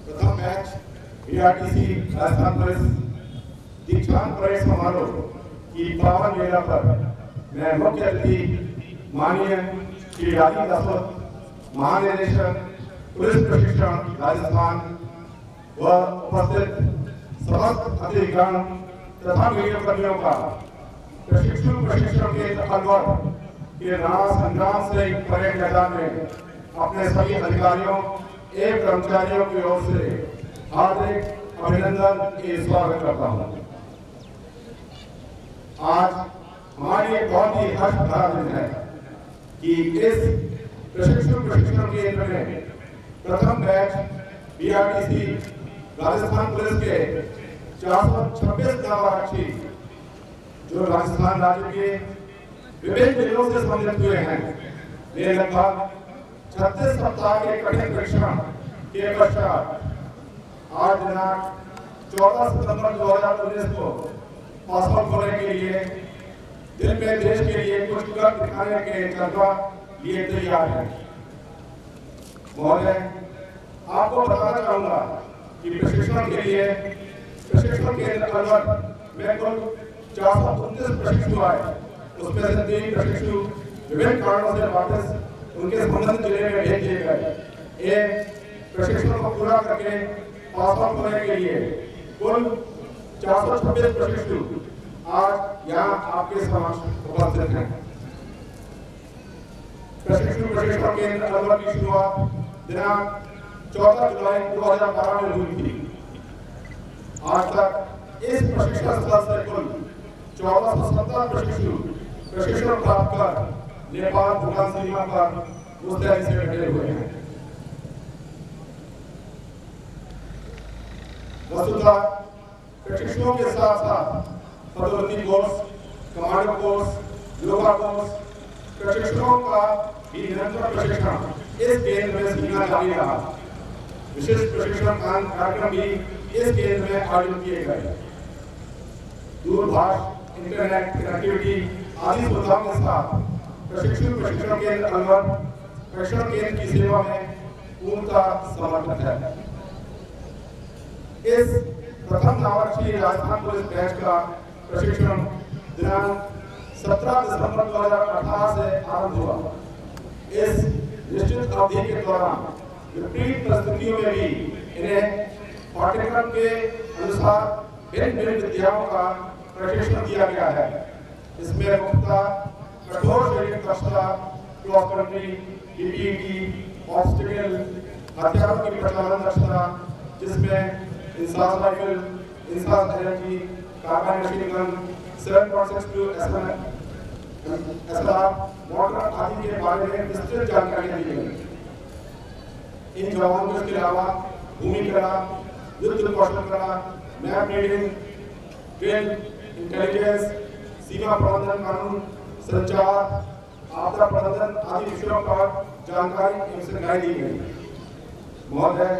प्रथम मैच बीआरटीसी राजस्थान पुलिस दीक्षांत परेड समारोह की पावन वेला पर मैं मुख्य अतिथि माननीय श्री राजीव दासोत महानिदेशक पुलिस प्रशिक्षण राजस्थान व उपस्थित समस्त अधिकारियों तथा मीडिया कर्मियों का प्रशिक्षण केंद्र अलवर के राणा संग्राम सिंह परेड मैदान में अपने सभी अधिकारियों एवं कर्मचारियों की ओर से हार्दिक अभिनंदन के स्वागत करता हूँ। आज हमारी एक बहुत ही हर्ष भरा दिन है कि इस प्रशिक्षण केंद्र में प्रथम बैच बीआरटीसी राजस्थान पुलिस के 426 नवारक्षी जो राजस्थान राज्य के विभिन्न जिलों से सम्मिलित हुए हैं, वे लगभग 36 सप्ताह के कठिन परीक्षण के पश्चात आज दिनांक 14 सितंबर 2019 को पास आउट होने के लिए दिल में देश के लिए कुछ कर दिखाने के जज्बा लिए तैयार है। महोदय, आपको बताना चाहूंगा कि प्रशिक्षण केंद्र अलवर में कुल 429 प्रशिक्षु आए, उसमें से 3 प्रशिक्षु विभिन्न कारणों से वापस उनके संबंधित जिले में भेज दिए गए। एक प्रशिक्षण को पूरा करके पास आउट होने के लिए कुल 426 प्रशिक्षु आज यहाँ आपके समक्ष उपस्थित हैं। प्रशिक्षण केंद्र अलवर की शुरुआत दिनांक 14 जुलाई 2012 में हुई थी। आज तक इस प्रशिक्षण स्थल से कुल 1470 प्रशिक्षु प्रशिक्षण प्राप्त कर नेपाल भूटान सीमा पर मुस्तैदी से डटे हुए हैं। वस्तुतः प्रशिक्षुओं के साथ साथ पदोन्नति course, commando course, yoga course, प्रशिक्षुओं का भी निरंतर प्रशिक्षण इस केंद्र में सीखना जारी रहा। विशेष प्रशिक्षण कार्यक्रम भी इस केंद्र में आयोजित किए गए। दूरभाष, इंटरनेट कनेक्टिविटी आदि सुविधाओं के साथ प्रशिक्षण केंद्र अलवर प्रशिक्षण केंद्र की सेवा में पूर्णतः समर्पित है। इस प्रथम नववर्षीय राजस्थान पुलिस बैच का प्रशिक्षण दिनांक 17 दिसंबर 2018 से आरंभ हुआ। इस निश्चित अवधि के दौरान विपरीत परिस्थितियों में भी इन्हें पाठ्यक्रम के अनुसार भिन्न विद्याओं का प्रशिक्षण दिया गया है। इसमें मुख्यतः कठोर शारीरिक दक्षता, क्रॉस कंट्री, पीपीटी, ऑब्स्टिकल, हथियारों की प्रचालन दक्षता, जिसमें इंसास राइफल, इंसास एनर्जी, carbine machine gun, 7.62 SLR, mortar आदि के बारे में विस्तृत जानकारियां दी गई। इन जवानों के अलावा भूमि कला, युद्ध कौशल कला, मैप रीडिंग, ट्रेन इंटेलिजेंस, सीमा प्रबंधन कानून, संचार, आपदा प्रबंधन आदि विषयों पर जानकारी एवं सिखाई दी गई। महोदय,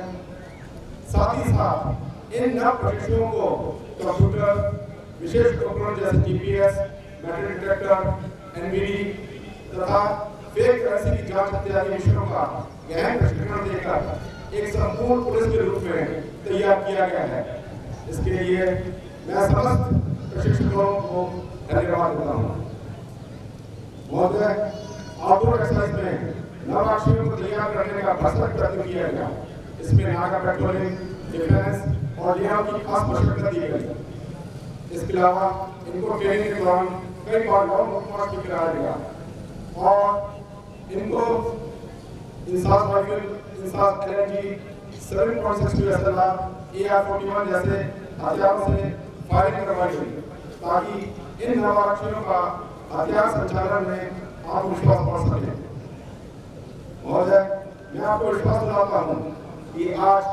साथ ही साथ इन नव प्रशिक्षुओं को कंप्यूटर, विशेष उपकरण जैसे जीपीएस, मेटल डिटेक्टर, एनवीडी तथा फेक करेंसी की जांच इत्यादि विषयों का गहन प्रशिक्षण देकर एक संपूर्ण पुलिस के रूप में तैयार किया गया है। इसके लिए मैं समस्त प्रशिक्षकों को धन्यवाद देता हूँ। महोदय, आउटडोर एक्सरसाइज में नववर्षीयों को तैयार करने का भरसक प्रयत्न किया गया। इसमें नाका पेट्रोलिंग, डिफेंस और लिहाज की खास मशक्कत दी गई। इसके अलावा इनको ट्रेनिंग के दौरान कई बार लॉन्ग मार्च भी कराया गया और इनको INSAS rifle, INSAS energy, 7.62 SLR, AR-41 जैसे हथियारों से फायरिंग करवाई गई ताकि इन नववर्षीयों का हथियार संचालन में आत्मविश्वास बढ़ सके। महोदय, मैं आपको विश्वास दिलाता हूँ कि आज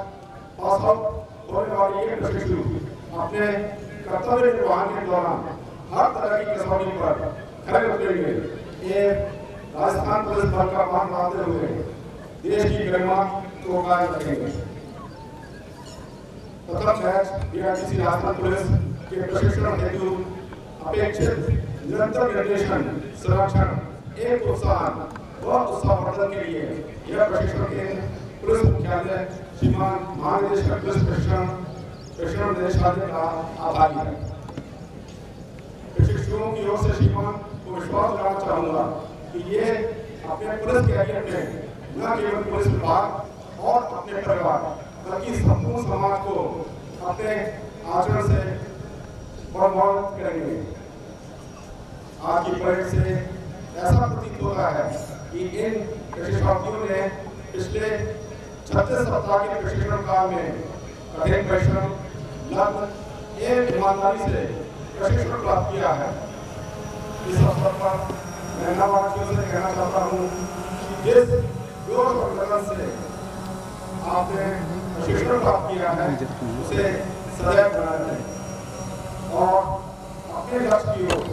पास आउट होने वाले ये प्रशिक्षु अपने कर्तव्य निर्वहन के दौरान हर तरह की कसौटी पर खरे उतरेंगे। ये राजस्थान पुलिस बल का मान बढ़ाते हुए देश की गरिमा को कायम रखेंगे। प्रथम बैच बीआरटीसी राजस्थान पुलिस के प्रशिक्षण हेतु अपेक्षित निरंतर निर्देशन, संरक्षण, एक उत्साहन व उत्साहवर्धन के लिए यह प्रशिक्षण केंद्र पुलिस मुख्यालय श्रीमान महानिदेशक पुलिस प्रशिक्षण निदेशालय का आभारी है। प्रशिक्षुओं की ओर से श्रीमान को विश्वास दिलाना चाहूँगा कि ये अपने पुलिस कैरियर में न केवल पुलिस विभाग और अपने परिवार बल्कि संपूर्ण समाज को अपने आचरण से प्रभावित करेंगे। आज की परेड से ऐसा प्रतीत होता है कि इन प्रशिक्षणार्थियों ने पिछले 36 सप्ताह के प्रशिक्षण काल में कठिन परिश्रम, लग्न एवं ईमानदारी से प्रशिक्षण प्राप्त किया है। इस अवसर पर मैं नववर्षियों से कहना चाहता हूँ कि जिस जोश और लगन से आपने प्रशिक्षण प्राप्त किया है उसे सदैव बनाए रखें और अपने लक्ष्य की ओर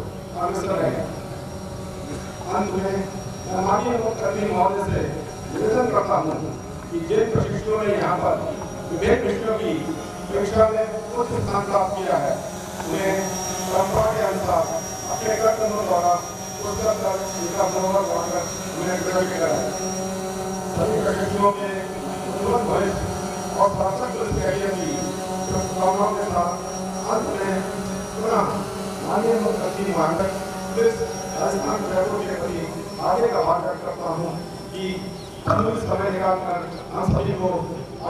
अग्रसर रहें। अंत में माननीय मुख्यमंत्री महोदय से निवेदन करता हूँ कि जिन प्रशिक्षुओं ने यहाँ पर विभिन्न विषयों की परीक्षा में उच्च स्थान प्राप्त किया है उन्हें परंपरा के अनुसार अपने कर्तव्यों द्वारा पुरस्कार कर उनका मनोबल बढ़ाकर उन्हें ग्रहण कराए। सभी प्रशिक्षुओं के उज्ज्वल भविष्य और सार्थक पुलिस कैरियर की शुभकामनाओं के साथ अंत में पुनः माननीय मुख्यमंत्री महोदय पुलिस राजस्थान प्रयासों के प्रति आगे का आभार व्यक्त करता हूँ कि उन्होंने समय निकालकर हम सभी को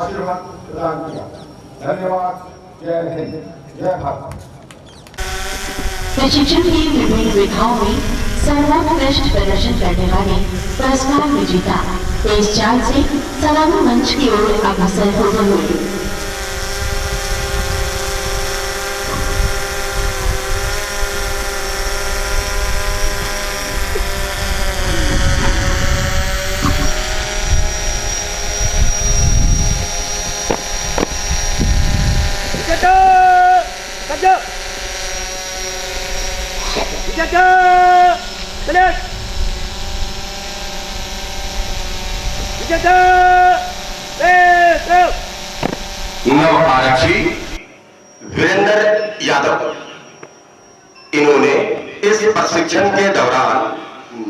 आशीर्वाद प्रदान किया। धन्यवाद। जय हिंद, जय भारत। प्रशिक्षण की विभिन्न विधाओं में सर्वोत्कृष्ट प्रदर्शन करने वाले पुरस्कार विजेता तेज चाल से सलामी मंच की ओर अग्रसर होते हुए नव आरक्षी वीरेंद्र यादव, इन्होंने इस प्रशिक्षण के दौरान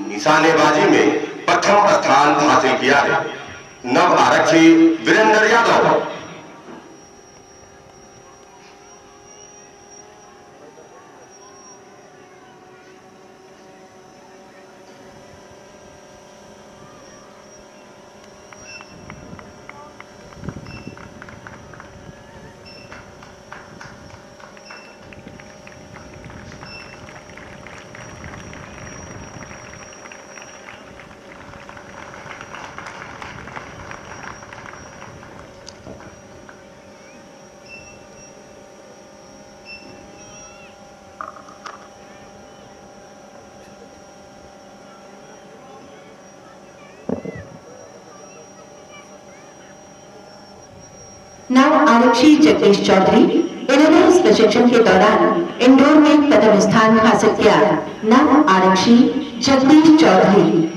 निशानेबाजी में प्रथम स्थान हासिल किया है। नव आरक्षी वीरेंद्र यादव। नव आरक्षी जगदीश चौधरी, इन्होंने इस प्रशिक्षण के दौरान इंडोर में प्रथम स्थान हासिल किया। नव आरक्षी जगदीश चौधरी।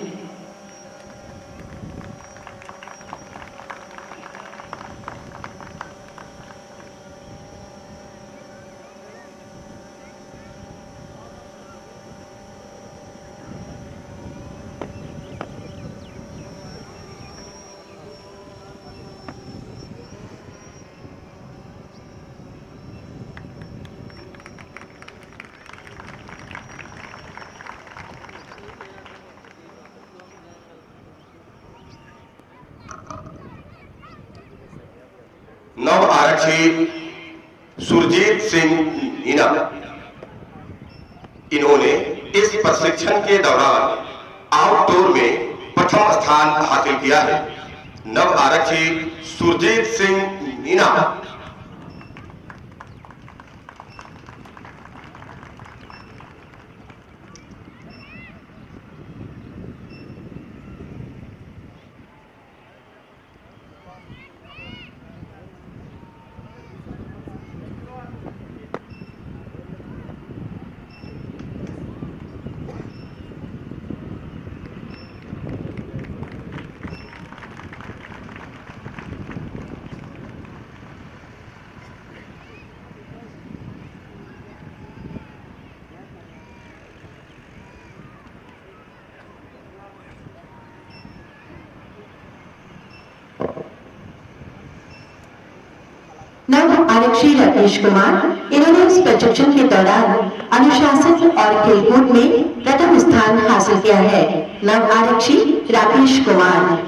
नव आरक्षी सुरजीत सिंह मीना, इन्होंने इस प्रशिक्षण के दौरान आउटडोर में प्रथम स्थान हासिल किया है। नव आरक्षी सुरजीत सिंह मीना। नव आरक्षी राकेश कुमार, इन्होंने इस प्रशिक्षण के दौरान अनुशासन और खेलकूद में प्रथम स्थान हासिल किया है। नव आरक्षी राकेश कुमार।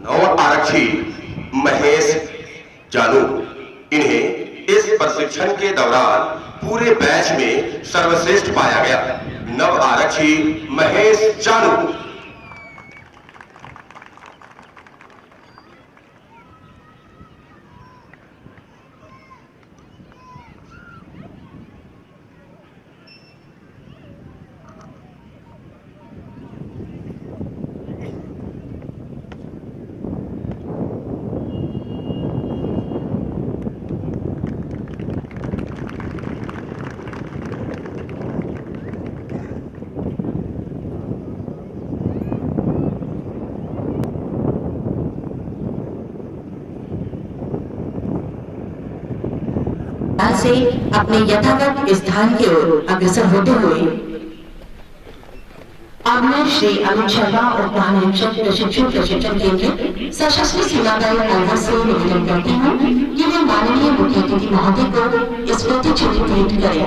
नव आरक्षी महेश जानू, इन्हें इस प्रशिक्षण के दौरान पूरे बैच में सर्वश्रेष्ठ पाया गया। नव आरक्षी महेश जानू। से अपने यथावत स्थान की ओर अग्रसर होते हुए अब मैं श्री अमित शर्मा उप महानिरीक्षक प्रशिक्षण केंद्र सशस्त्र सीमा बल अलवर से निवेदन करती हूँ कि वे माननीय मुख्य अतिथि महोदय को इस प्रतिचित्र भेंट करें।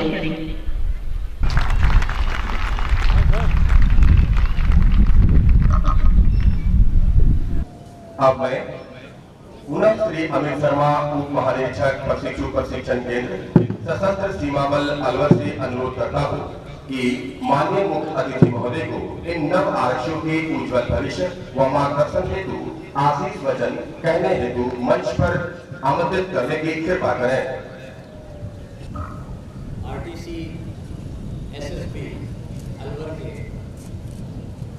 अब मैं पुनः श्री अमित शर्मा उप महानिरीक्षक प्रशिक्षण केंद्र सशस्त्र सीमा बल अलवर से अनुरोध करता हूँ कि माननीय मुख्य अतिथि महोदय को इन नव आरक्षियों के उज्जवल भविष्य व मार्गदर्शन हेतु आशीष वचन कहने हेतु मंच पर आमंत्रित करने की कृपा करें। आरटीसी एसएसपी अलवर के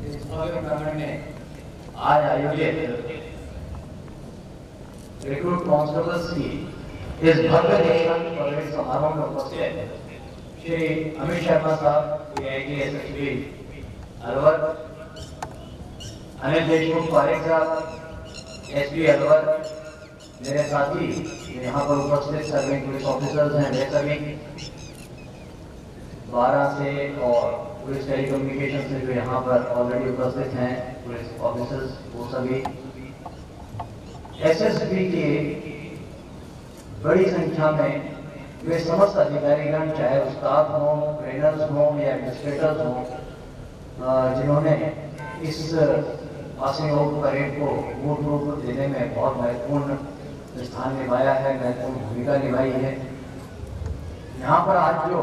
इस भव्य प्रांगण में आज आयोजित रिक्रूट कांस्टेबल्स की इस भव्य दीक्षांत परेड समारोह में उपस्थित श्री अमित शर्मा साहब AIG SSP अलवर, अनिल देशमुख पारेख साहब SP अलवर, मेरे साथी यहाँ पर उपस्थित सर्विंग पुलिस ऑफिसर्स हैं, वे सभी 12 से और पुलिस टेलीकम्युनिकेशन से जो यहाँ पर ऑलरेडी उपस्थित हैं पुलिस ऑफिसर्स, वो सभी SSP के बड़ी संख्या में वे समस्त अधिकारीगण, चाहे स्टाफ हो, ट्रेनर्स हो या एडमिनिस्ट्रेटर्स हो, जिन्होंने इस पासिंग आउट परेड को मूल रूप देने में बहुत महत्वपूर्ण स्थान निभाया है, महत्वपूर्ण भूमिका निभाई है। यहाँ पर आज जो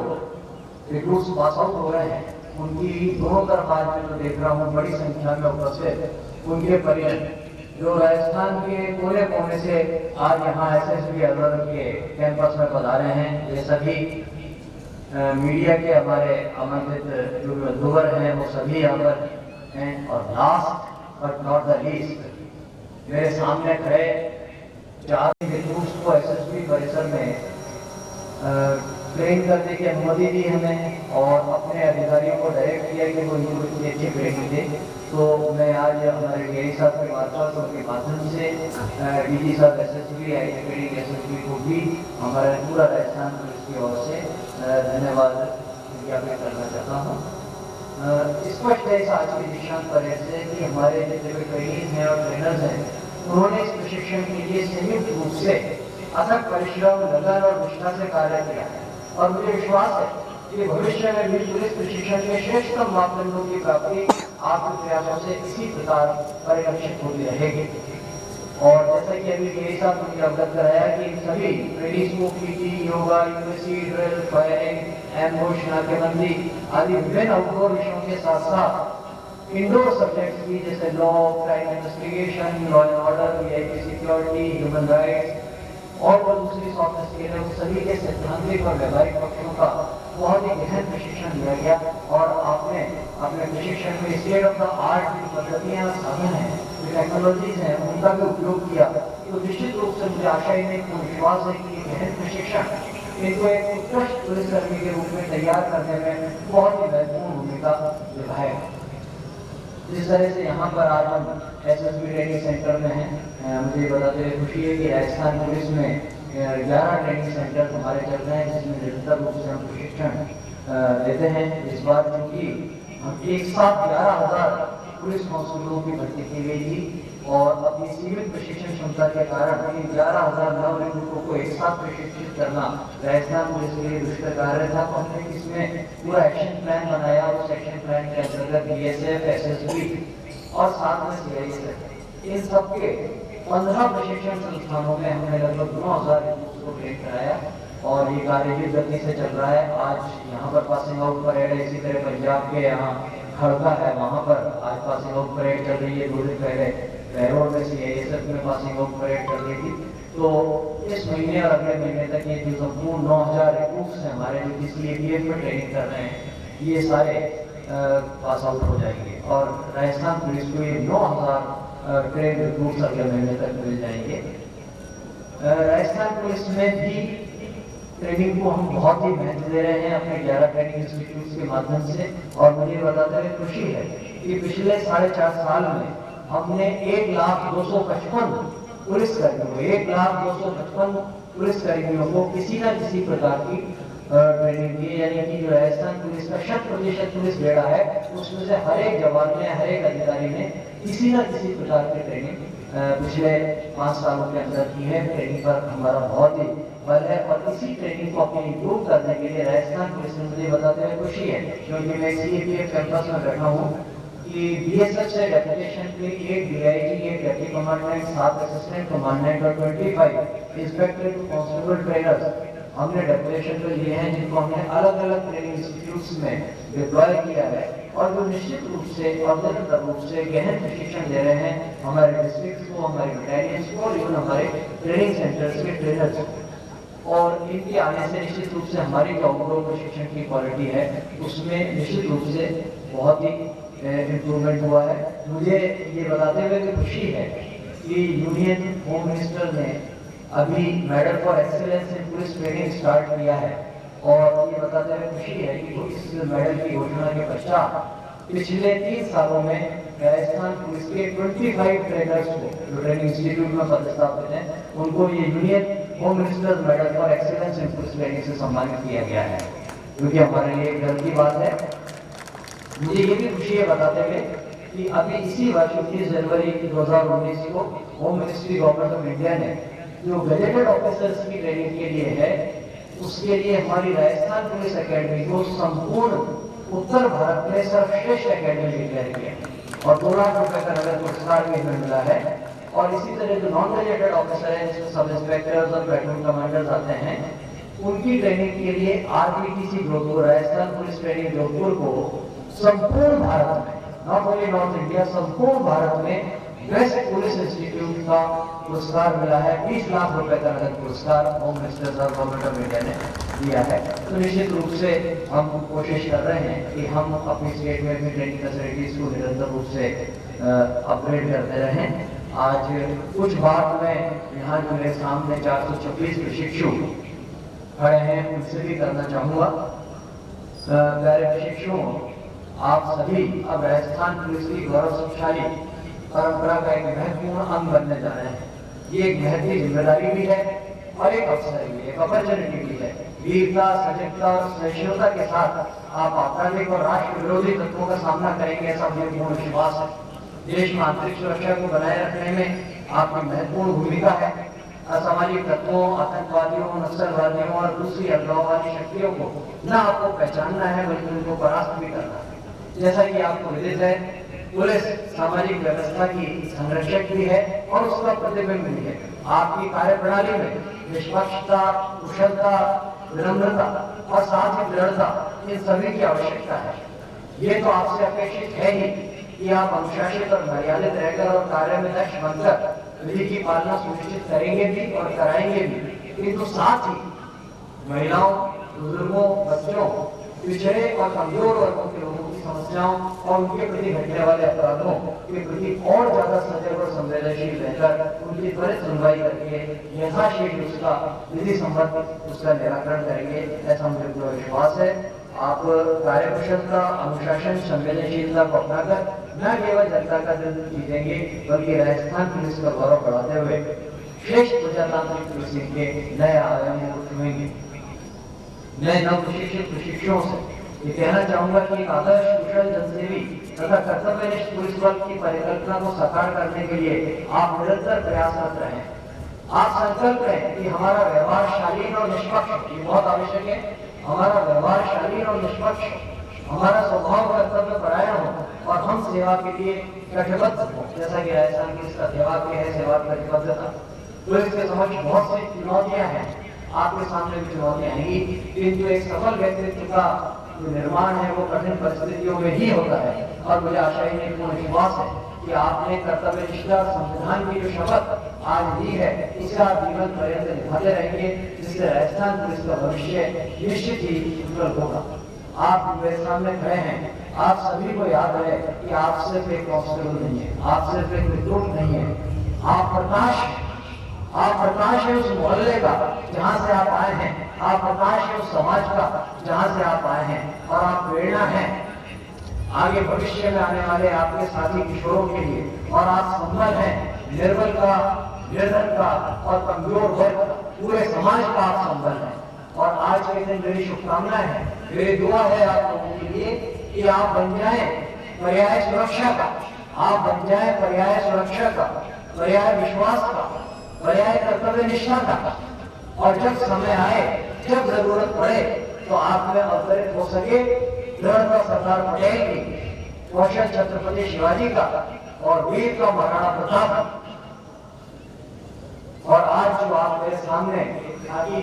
रिक्रूट्स पास आउट हो रहे हैं उनकी दोनों तरफ आज मैं जो देख रहा हूँ बड़ी संख्या में उपस्थित उनके परिजन जो राजस्थान के कोने कोने से आज यहाँ SSP अलवर के कैंपस में पधारे हैं, ये सभी मीडिया के हमारे आमंत्रित जो व्यूअर हैं वो सभी यहाँ पर हैं। और last but not the least मेरे सामने खड़े 4 रिक्रूट्स को SSP परिसर में ट्रेन करने की अनुमति दी हमें और अपने अधिकारियों को डायरेक्ट किया कि वो इनको अच्छी ट्रेनिंग दे। तो मैं आज हमारे DI साहब के मार्फत उनके माध्यम से DG साहब SSP SSP को भी हमारे पूरा राजस्थान पुलिस की ओर से धन्यवाद ज्ञापित करना चाहता हूँ। स्पष्ट है इस आज की दीक्षांत परेड से कि हमारे जितने ट्रेनिंग हैं और ट्रेनर्स हैं उन्होंने इस प्रशिक्षण के लिए संयुक्त रूप से अथक परिश्रम, लगन और निष्ठा से कार्य किया है और मुझे विश्वास है कि भविष्य में भी पुलिस प्रशिक्षण के श्रेष्ठतम मापदंडों की प्राप्ति आपके प्रयासों से इसी प्रकार परिलक्षित होती रहेगी। और जैसा कि अभी DI साहब ने अवगत कराया कि सभी ट्रेनिंग्स को PT, yoga, university drill, firing, ambush, नाकेबंदी आदि विभिन्न आउटडोर विषयों के साथ साथ इंडोर सब्जेक्ट्स भी जैसे law, crime investigation, law and order, VIP security, human rights और वो दूसरी सॉफ्ट स्किल सभी के सैद्धांतिक और व्यवहारिक पक्षों का बहुत ही गहन प्रशिक्षण दिया गया। और आपने अपने प्रशिक्षण में स्टेट ऑफ द आर्ट की पद्धतियाँ, साधन हैं, जो टेक्नोलॉजीज हैं, उनका भी उपयोग किया। तो निश्चित रूप से मुझे आशा ही नहीं पूर्ण विश्वास है कि गहन प्रशिक्षण इनको एक उत्कृष्ट पुलिसकर्मी के रूप में तैयार करने में बहुत ही महत्वपूर्ण भूमिका निभाएगा। जिस तरह से यहाँ पर आज हम SSP ट्रेनिंग सेंटर में हैं, मुझे बताते हुए खुशी है कि राजस्थान पुलिस में 11 ट्रेनिंग सेंटर हमारे चल रहे हैं जिसमें निरंतर रूप से हम प्रशिक्षण देते हैं। इस बार क्योंकि हम एक साथ 11,000 पुलिस कांस्टेबलों की भर्ती की गई थी और अपनी सीमित प्रशिक्षण क्षमता के कारण इन 11,000 नव रिक्रूटों को एक साथ प्रशिक्षित करना राजस्थान पुलिस के लिए दुष्कर कार्य था। तो हमने इसमें पूरा एक्शन प्लान बनाया। उस एक्शन प्लान के अंतर्गत BSF, SSP और साथ में CISF इन सबके 15 प्रशिक्षण संस्थानों में हमने लगभग 9,000 रिक्रूट्स को ट्रेन कराया और ये कार्य भी गति से चल रहा है। आज यहाँ पर पासिंग आउट परेड है, इसी तरह पंजाब के यहाँ खड़का है, वहाँ पर आज पासिंग आउट परेड चल रही है। 2 दिन पहले बहरोड में CISF में पासिंग आउट परेड चल रही थी। तो इस महीने और अगले महीने तक ये जो संपूर्ण 9,000 रिक्रूट्स हैं हमारे जो CAPF में ट्रेनिंग कर रहे हैं, ये सारे पास आउट हो जाएंगे और राजस्थान पुलिस को ये 9,000 ट्रेन रिक्रूट्स अगले महीने तक मिल जाएंगे। राजस्थान पुलिस में भी ट्रेनिंग को हम बहुत ही महत्व दे रहे हैं अपने 11 ट्रेनिंग इंस्टीट्यूट्स के माध्यम से। और मुझे बताते हुए खुशी है कि पिछले 4.5 साल में हमने 1,255 पुलिसकर्मियों को किसी न किसी प्रकार की ट्रेनिंग दी। यानी कि जो राजस्थान पुलिस का 100% पुलिस बेड़ा है उसमें से हर एक जवान ने, हर एक अधिकारी ने किसी न किसी प्रकार की ट्रेनिंग पिछले 5 सालों के अंदर की है। ट्रेनिंग पर हमारा बहुत ही बल है और इसी ट्रेनिंग को अपने इम्प्रूव करने के लिए राजस्थान पुलिस में मुझे बताते हुए खुशी है क्योंकि मैं CAPF कैंपस में बैठा हूँ कि BSF से डेपुटेशन के 1 DIG, 1 deputy commandant, 7 assistant commandant और 25 इंस्पेक्टर कांस्टेबल ट्रेनर्स हमने डेपुटेशन पे लिए हैं, जिनको हमने अलग अलग ट्रेनिंग इंस्टीट्यूट्स में डिप्लॉय किया है और जो निश्चित रूप से और निरंतर रूप से गहन प्रशिक्षण दे रहे हैं हमारे डिस्ट्रिक्ट को, हमारे बटालियंस को और इवन हमारे ट्रेनिंग सेंटर्स के ट्रेनर्स को। और इनके आने से निश्चित रूप से हमारी जो ओवरऑल प्रशिक्षण की क्वालिटी है उसमें निश्चित रूप से बहुत ही इम्प्रूवमेंट हुआ है। मुझे ये बताते हुए कि खुशी है कि यूनियन होम मिनिस्टर ने अभी medal for excellence in police training start किया है और ये बताते हुए खुशी है कि इस मेडल की घोषणा के पश्चात पिछले 3 सालों में राजस्थान पुलिस के 25 ट्रेनर्स को जो ट्रेनिंग इंस्टीट्यूट में पदस्थापित हैं उनको ये union home ministers medal for excellence in police training से सम्मानित किया गया है, क्योंकि हमारे लिए गर्व की बात है। मुझे ये भी खुशी है बताते हुए कि अभी इसी वर्ष 19 जनवरी 2019 को home ministry government of India ने जो गजेटेड ऑफिसर्स की ट्रेनिंग के लिए है उसके लिए हमारी राजस्थान पुलिस एकेडमी को संपूर्ण उत्तर भारत में सर्वश्रेष्ठ एकेडमी डिक्लेयर किया और 2 लाख रुपए का नगद पुरस्कार भी हमें मिला है। और इसी तरह जो नॉन गजेटेड ऑफिसर हैं जिसमें सब इंस्पेक्टर्स और प्लेटून कमांडर्स आते हैं उनकी ट्रेनिंग के लिए आरपीटीसी जोधपुर राजस्थान पुलिस ट्रेनिंग जोधपुर को संपूर्ण भारत में, नॉट ओनली नॉर्थ इंडिया, संपूर्ण भारत में बेस्ट पुलिस इंस्टीट्यूट का पुरस्कार मिला है। 20 लाख रुपए का नगद पुरस्कार होम मिनिस्टर और गवर्नमेंट ऑफ इंडिया ने दिया है। तो निश्चित रूप से हम कोशिश कर रहे हैं कि हम अपनी स्टेट में भी ट्रेनिंग फैसिलिटीज को निरंतर रूप से अपग्रेड करते रहें। आज कुछ बात में यहाँ जो मेरे सामने 426 प्रशिक्षु खड़े हैं उनसे भी करना चाहूँगा। प्यारे प्रशिक्षुओं, आप सभी अब राजस्थान पुलिस की गौरवशाली परंपरा का एक महत्वपूर्ण अंग बनने जा रहे हैं। ये एक महती जिम्मेदारी भी है और एक अवसर भी है, एक अपॉर्चुनिटी भी है। वीरता, सजगता और सहिष्णुता के साथ आप आपराधिक और राष्ट्र विरोधी तत्वों का सामना करेंगे, ऐसा मुझे पूर्ण विश्वास है। देश में आंतरिक सुरक्षा को बनाए रखने में आपकी महत्वपूर्ण भूमिका है। असामाजिक तत्वों, आतंकवादियों, नक्सलवादियों और दूसरी अलगाववादी शक्तियों को न आपको पहचानना है बल्कि उनको परास्त भी करना है। जैसा कि आपको विदित है, पुलिस सामाजिक व्यवस्था की संरक्षक भी है और उसका प्रतिबिंब भी है। आपकी कार्यप्रणाली में निष्पक्षता, कुशलता, विनम्रता और साथ ही दृढ़ता, इन सभी की आवश्यकता है। ये तो आपसे अपेक्षित है ही कि आप अनुशासित और मर्यादित रहकर और कार्य में दक्ष बनकर विधि की पालना सुनिश्चित करेंगे भी और कराएंगे भी, किंतु साथ ही महिलाओं, बुजुर्गों, बच्चों, पिछड़े और कमजोर वर्गों के लोगों की समस्याओं और उनके प्रति घटने वाले अपराधों के प्रति और ज्यादा सजग और संवेदनशील रहकर उनकी त्वरित सुनवाई करके यथाशीघ्र उसका विधि सम्मत उसका निराकरण करेंगे, ऐसा मुझे पूरा विश्वास है। आप कार्यकुशलता, अनुशासन, संवेदनशीलता को अपनाकर न केवल जनता का दिल जीतेंगे बल्कि राजस्थान पुलिस का गौरव बढ़ाते हुए श्रेष्ठ प्रजातांत्रिक पुलिसिंग के नए आयामों को छुएंगे। मैं नवप्रशिक्षित प्रशिक्षुओं से ये कहना चाहूंगा कि एक आदर्श, कुशल, जनसेवी तथा कर्तव्यनिष्ठ पुलिस बल की परिकल्पना को साकार करने के लिए आप निरंतर प्रयासरत रहें। आप संकल्प लें कि हमारा व्यवहार शालीन और निष्पक्ष, ये बहुत आवश्यक है, हमारा व्यवहार शालीन और निष्पक्ष, हमारा स्वभाव कर्तव्य परायण हो और हम सेवा के लिए कटिबद्ध हो। जैसा कि राजस्थान की इसका सेवा के है, सेवा प्रतिबद्धता। पुलिस के समक्ष बहुत सी चुनौतियां हैं, आपके सामने भी चुनौतियां आएंगी, किंतु एक सफल व्यक्तित्व का जो निर्माण है वो कठिन परिस्थितियों में ही होता है। और मुझे आशा ही नहीं, पूर्ण विश्वास है कि आपने कर्तव्य निष्ठा संविधान की जो शपथ आज दी है इसका आप जीवन पर्यंत निभाते रहेंगे, जिससे राजस्थान पुलिस का भविष्य निश्चित ही उज्जवल होगा। आप मेरे सामने खड़े हैं, आप सभी को याद रहे कि आप सिर्फ एक कांस्टेबल नहीं है, आप सिर्फ एक रिक्रूट नहीं है, आप प्रकाश हैं। आप प्रकाश है उस मोहल्ले का जहाँ से आप आए हैं, आप प्रकाश है उस समाज का जहाँ से आप आए हैं, और आप प्रेरणा हैं आगे भविष्य में आने वाले आपके साथी किशोरों के लिए, और आप संबल हैं निर्बल का, निर्धन का और कमजोर वर्ग का, पूरे समाज का आप संबल हैं। और आज के दिन मेरी शुभकामनाएं हैं, मेरी दुआ है आप लोगों के लिए कि आप बन जाएं पर्याय सुरक्षा का, आप बन जाएं पर्याय सुरक्षा का, पर्याय विश्वास का, पर्याय कर्तव्य निष्ठा का। और जब समय आए, जब जरूरत पड़े तो आप में अवतरित हो सके दृढ़ता सरदार पटेल की, कौशल छत्रपति शिवाजी का और वीर का महाराणा प्रताप। और आज जो आप मेरे सामने खाकी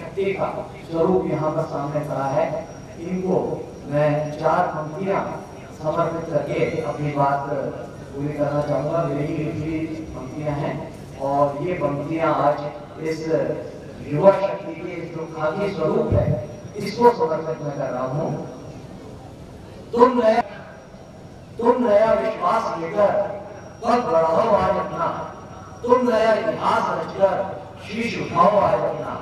शक्ति का स्वरूप यहाँ पर सामने खड़ा है। इनको मैं 4 पंक्तियां समर्पित करके अपनी बात पूरी करना चाहूँगा। मेरी लिखी पंक्तियां हैं और ये पंक्तियां आज इस युवा शक्ति के जो खाकी स्वरूप है इसको समर्पित मैं कर रहा हूँ। तुम नया विश्वास लेकर पग बढ़ाओ आज अपना, तुम नया इतिहास रचकर शीश उठाओ आज अपना।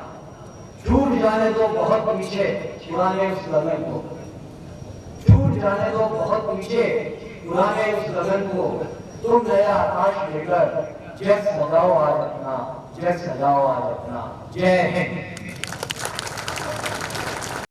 छूट जाने दो बहुत पीछे पुराने उस लगन को, छूट जाने दो बहुत पीछे पुराने उस लगन को। तुम नया आकाश लेकर जग सजाओ आज अपना, जग सजाओ आज अपना। जय हिंद।